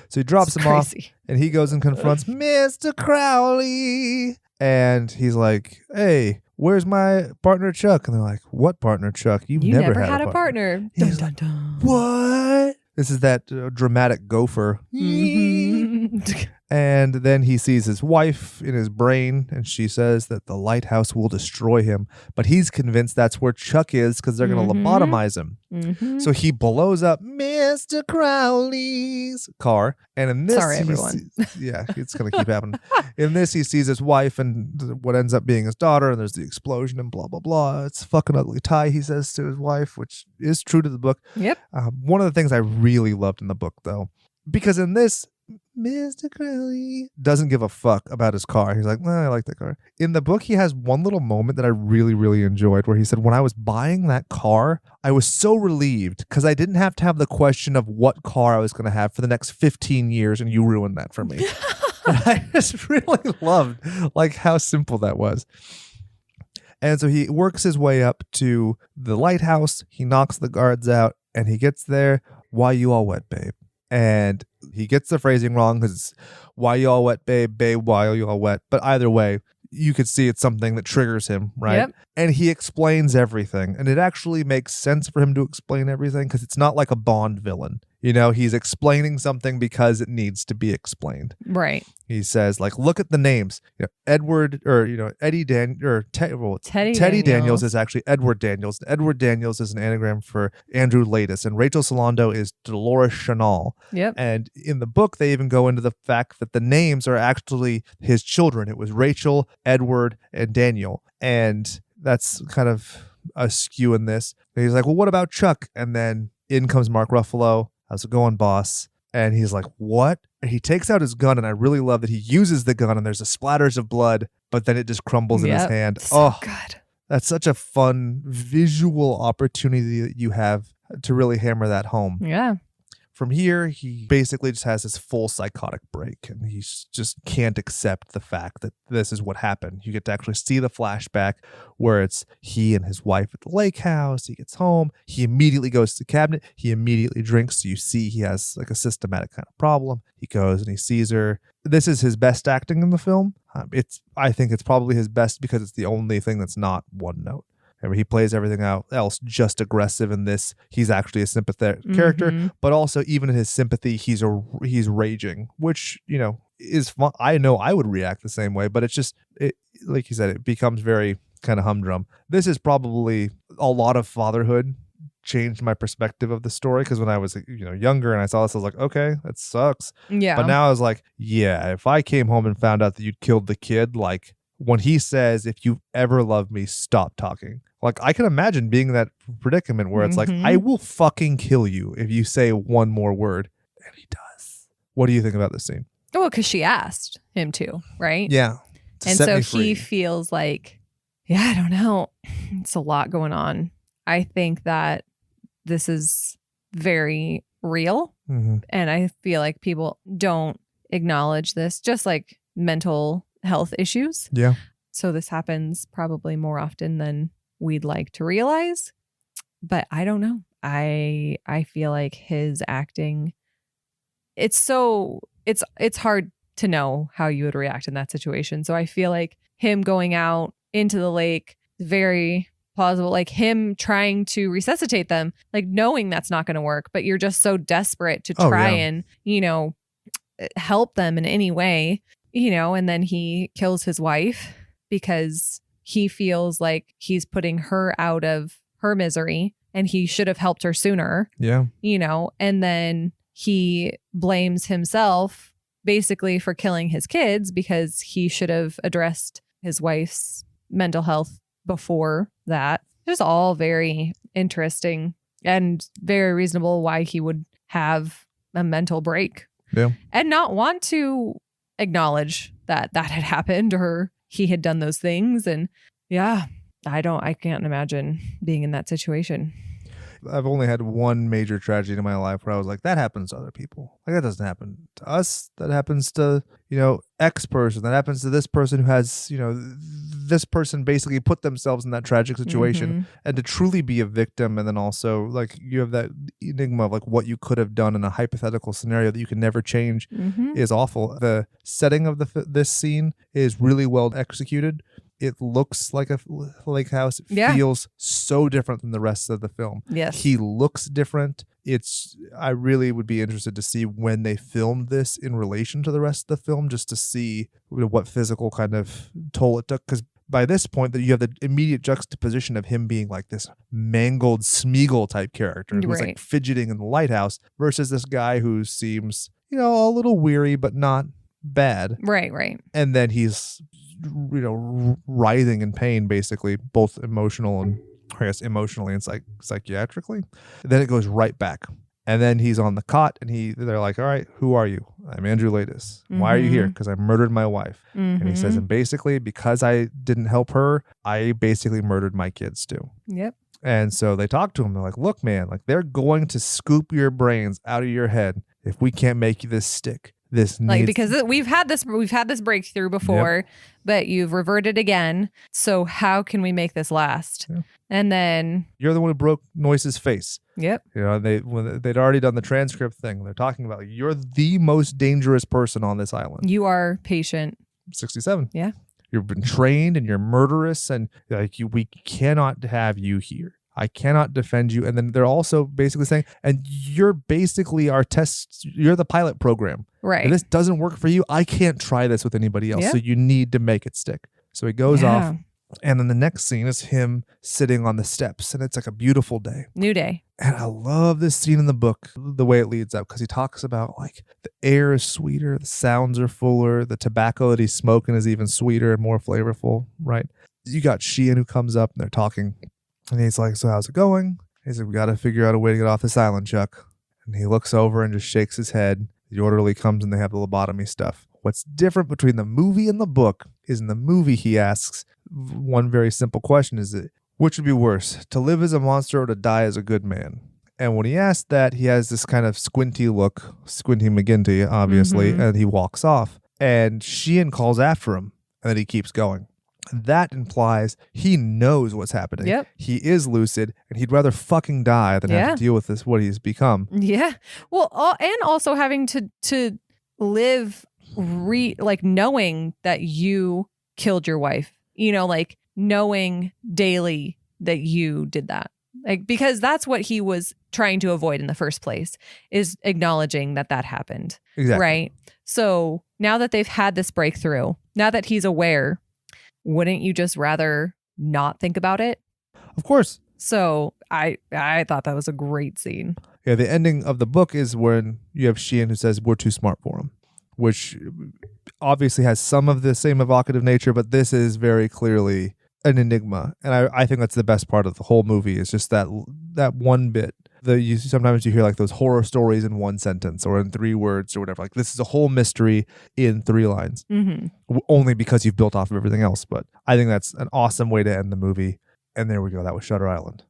So he drops It's him off. crazy. And he goes and confronts Mr. Crowley. And he's like, "Hey, where's my partner Chuck?" And they're like, "What partner Chuck? You've You never never had a partner. He's Dun, dun, dun. What? This is that dramatic gopher. Mhm. And then he sees his wife in his brain, and she says that the lighthouse will destroy him. But he's convinced that's where Chuck is because they're going to Mhm. lobotomize him. Mhm. So he blows up Mr. Crowley's car. And in this, Sorry, he everyone. yeah, it's going to keep happening. In this, he sees his wife and what ends up being his daughter, and there's the explosion and blah, blah, blah. It's a fucking ugly tie, he says to his wife, which is true to the book. Yep. One of the things I really loved in the book, though, because in this, Mr. Crowley doesn't give a fuck about his car. He's like, "Nah, I like that car." In the book, he has one little moment that I really, really enjoyed where he said, "When I was buying that car, I was so relieved because I didn't have to have the question of what car I was going to have for the next 15 years, and you ruined that for me." And I just really loved like how simple that was. And so he works his way up to the lighthouse. He knocks the guards out, and he gets there. "Why you all wet, babe?" And he gets the phrasing wrong because it's "why you all wet, babe, babe, why you all wet?" But either way, you could see it's something that triggers him, right? Yep. And he explains everything. And it actually makes sense for him to explain everything because it's not like a Bond villain. He's explaining something because it needs to be explained. Right. He says, like, look at the names. Edward, or, Teddy Teddy Daniels is actually Edward Daniels. Edward Daniels is an anagram for Andrew Laetus, and Rachel Sydow is Dolores Chanel. Yep. And in the book, they even go into the fact that the names are actually his children. It was Rachel, Edward, and Daniel. And that's kind of a skew in this. And he's like, "Well, what about Chuck?" And then in comes Mark Ruffalo. "How's it going, boss?" And he's like, "What?" And he takes out his gun, and I really love that he uses the gun, and there's a splatters of blood, but then it just crumbles in his Yep. hand. So good. That's such a fun visual opportunity that you have to really hammer that home. Yeah. from here, he basically just has this full psychotic break, and he just can't accept the fact that this is what happened. You get to actually see the flashback where it's he and his wife at the lake house. He gets home. He immediately goes to the cabinet. He immediately drinks. So you see he has like a systematic kind of problem. He goes and he sees her. This is his best acting in the film. I think it's probably his best because it's the only thing that's not one note. Remember, he plays everything else just aggressive. In this, he's actually a sympathetic character, but also even in his sympathy, he's raging, which, you know, is fun. I know I would react the same way, but it's just, like you said, it becomes very kind of humdrum. This is probably a lot of fatherhood changed my perspective of the story, because when I was, you know, younger and I saw this, I was like, okay, that sucks. Yeah. But now I was like, yeah, if I came home and found out that you'd killed the kid, like when he says, if you ever love me, stop talking. Like, I can imagine being in that predicament where it's like, I will fucking kill you if you say one more word. And he does. What do you think about this scene? Well, because she asked him to, right? Yeah. And so he feels like, yeah, I don't know. It's a lot going on. I think that this is very real. And I feel like people don't acknowledge this, just like mental health issues. Yeah. So this happens probably more often than we'd like to realize. But I don't know. I feel like his acting, it's hard to know how you would react in that situation. So I feel like him going out into the lake, very plausible, like him trying to resuscitate them, like knowing that's not going to work, but you're just so desperate to try and, you know, help them in any way, you know, and then he kills his wife because he feels like he's putting her out of her misery and he should have helped her sooner. Yeah. You know, and then he blames himself basically for killing his kids because he should have addressed his wife's mental health before that. It's all very interesting and very reasonable why he would have a mental break. Yeah. And not want to acknowledge that that had happened or he had done those things. And yeah, I can't imagine being in that situation. I've only had one major tragedy in my life where I was like, that happens to other people. Like, that doesn't happen to us. That happens to, you know, X person. That happens to this person who has, you know, this person basically put themselves in that tragic situation. And to truly be a victim, and then also like you have that enigma of like what you could have done in a hypothetical scenario that you can never change is awful. The setting of this scene is really well executed. It looks like a lake house. It feels so different than the rest of the film. Yes. He looks different. I really would be interested to see when they filmed this in relation to the rest of the film, just to see what physical kind of toll it took. Because by this point, that you have the immediate juxtaposition of him being like this mangled Smeagol type character who's like fidgeting in the lighthouse versus this guy who seems, you know, a little weary, but not bad. Right. And then he's, you know, writhing in pain, basically, both emotional and, I guess, emotionally and psychiatrically. And then it goes right back. And then he's on the cot and they're like, all right, who are you? I'm Andrew Laetus. Why are you here? Because I murdered my wife. And he says, and basically, because I didn't help her, I basically murdered my kids too. Yep. And so they talk to him. They're like, look, man, like they're going to scoop your brains out of your head if we can't make this stick. Because we've had this breakthrough before, but you've reverted again. So how can we make this last? Yeah. And then you're the one who broke Noyce's face. Yep. You know, they'd already done the transcript thing. They're talking about like, you're the most dangerous person on this island. You are patient 67. Yeah. You've been trained and you're murderous, and like we cannot have you here. I cannot defend you. And then they're also basically saying, and you're basically our test, you're the pilot program. Right. If this doesn't work for you, I can't try this with anybody else. Yeah. So you need to make it stick. So he goes off. And then the next scene is him sitting on the steps, and it's like a beautiful day. New day. And I love this scene in the book, the way it leads up, because he talks about like the air is sweeter, the sounds are fuller, the tobacco that he's smoking is even sweeter and more flavorful, right? You got Sheehan who comes up and they're talking. And he's like, so how's it going? He's like, we got to figure out a way to get off this island, Chuck. And he looks over and just shakes his head. The orderly comes and they have the lobotomy stuff. What's different between the movie and the book is in the movie he asks one very simple question, is it, which would be worse, to live as a monster or to die as a good man? And when he asks that, he has this kind of squinty look, squinty McGinty, obviously, and he walks off. And Sheehan calls after him, and then he keeps going. That implies he knows what's happening. Yep. He is lucid, and he'd rather fucking die than have to deal with this, what he's become. Yeah. Well, and also having to live like knowing that you killed your wife, you know, like knowing daily that you did that. Like, because that's what he was trying to avoid in the first place, is acknowledging that happened. Exactly. Right. So now that they've had this breakthrough, now that he's aware, wouldn't you just rather not think about it? Of course. So I thought that was a great scene. Yeah, the ending of the book is when you have Sheehan who says, we're too smart for him, which obviously has some of the same evocative nature, but this is very clearly an enigma. And I think that's the best part of the whole movie, is just that one bit. Sometimes you hear like those horror stories in one sentence or in 3 words or whatever. Like, this is a whole mystery in 3 lines, only because you've built off of everything else. But I think that's an awesome way to end the movie. And there we go. That was Shutter Island.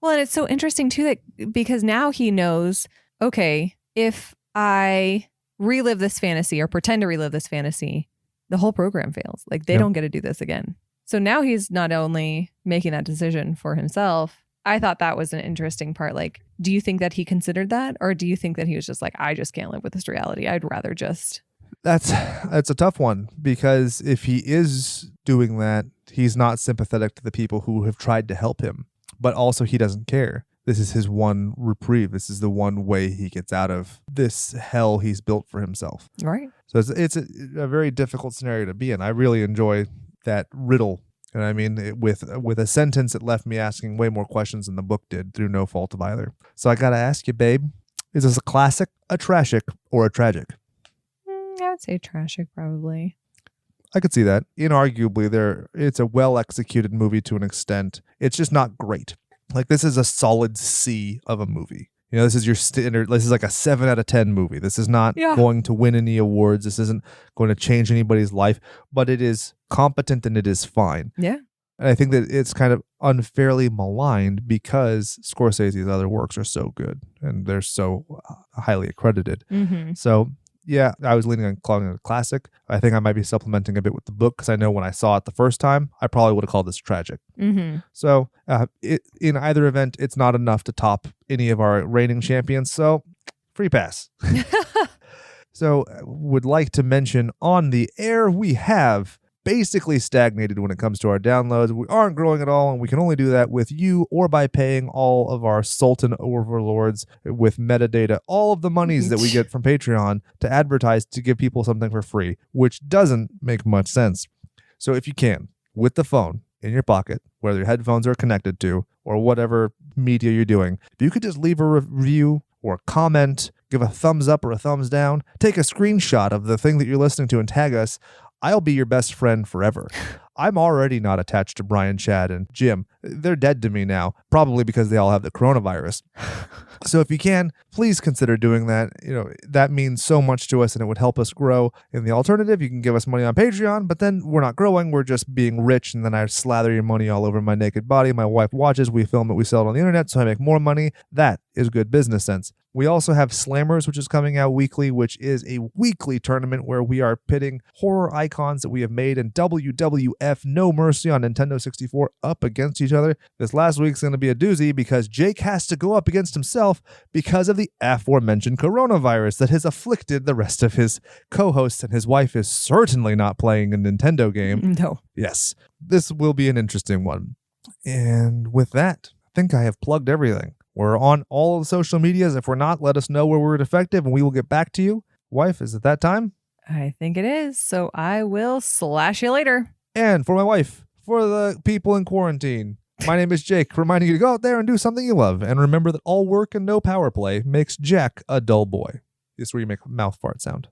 Well, and it's so interesting too, that because now he knows, okay, if I relive this fantasy or pretend to relive this fantasy, the whole program fails. Like, they don't get to do this again. So now he's not only making that decision for himself. I thought that was an interesting part. Like, do you think that he considered that? Or do you think that he was just like, I just can't live with this reality. I'd rather just... That's a tough one, because if he is doing that, he's not sympathetic to the people who have tried to help him, but also he doesn't care. This is his one reprieve. This is the one way he gets out of this hell he's built for himself. Right. So it's a very difficult scenario to be in. I really enjoy that riddle. And I mean, with a sentence, it left me asking way more questions than the book did, through no fault of either. So I got to ask you, babe, is this a classic, a trashic, or a tragic? I would say trashic, probably. I could see that. Inarguably, it's a well-executed movie to an extent. It's just not great. Like, this is a solid C of a movie. You know, this is your standard. This is like a 7 out of 10 movie. This is not going to win any awards. This isn't going to change anybody's life, but it is competent and it is fine. Yeah. And I think that it's kind of unfairly maligned because Scorsese's other works are so good and they're so highly accredited. So, yeah, I was leaning on calling it a classic. I think I might be supplementing a bit with the book, because I know when I saw it the first time, I probably would have called this tragic. So in either event, it's not enough to top any of our reigning champions. So free pass. So would like to mention on the air, we have basically stagnated when it comes to our downloads. We aren't growing at all, and we can only do that with you or by paying all of our Sultan overlords with metadata, all of the monies that we get from Patreon to advertise to give people something for free, which doesn't make much sense. So if you can, with the phone in your pocket, whether your headphones are connected to or whatever media you're doing, if you could just leave a review or comment, give a thumbs up or a thumbs down, take a screenshot of the thing that you're listening to and tag us, I'll be your best friend forever. I'm already not attached to Brian, Chad, and Jim. They're dead to me now, probably because they all have the coronavirus. So if you can, please consider doing that. You know, that means so much to us and it would help us grow. In the alternative, you can give us money on Patreon, but then we're not growing. We're just being rich, and then I slather your money all over my naked body. My wife watches, we film it, we sell it on the internet, so I make more money. That is good business sense. We also have Slammers, which is coming out weekly, which is a weekly tournament where we are pitting horror icons that we have made in WWF No Mercy on Nintendo 64 up against each other. This last week's going to be a doozy because Jake has to go up against himself because of the aforementioned coronavirus that has afflicted the rest of his co-hosts, and his wife is certainly not playing a Nintendo game. No. Yes, this will be an interesting one. And with that, I think I have plugged everything. We're on all of the social medias. If we're not, let us know where we're defective and we will get back to you. Wife, is it that time? I think it is. So I will slash you later. And for my wife, for the people in quarantine, my name is Jake, reminding you to go out there and do something you love. And remember that all work and no power play makes Jack a dull boy. This is where you make a mouth fart sound.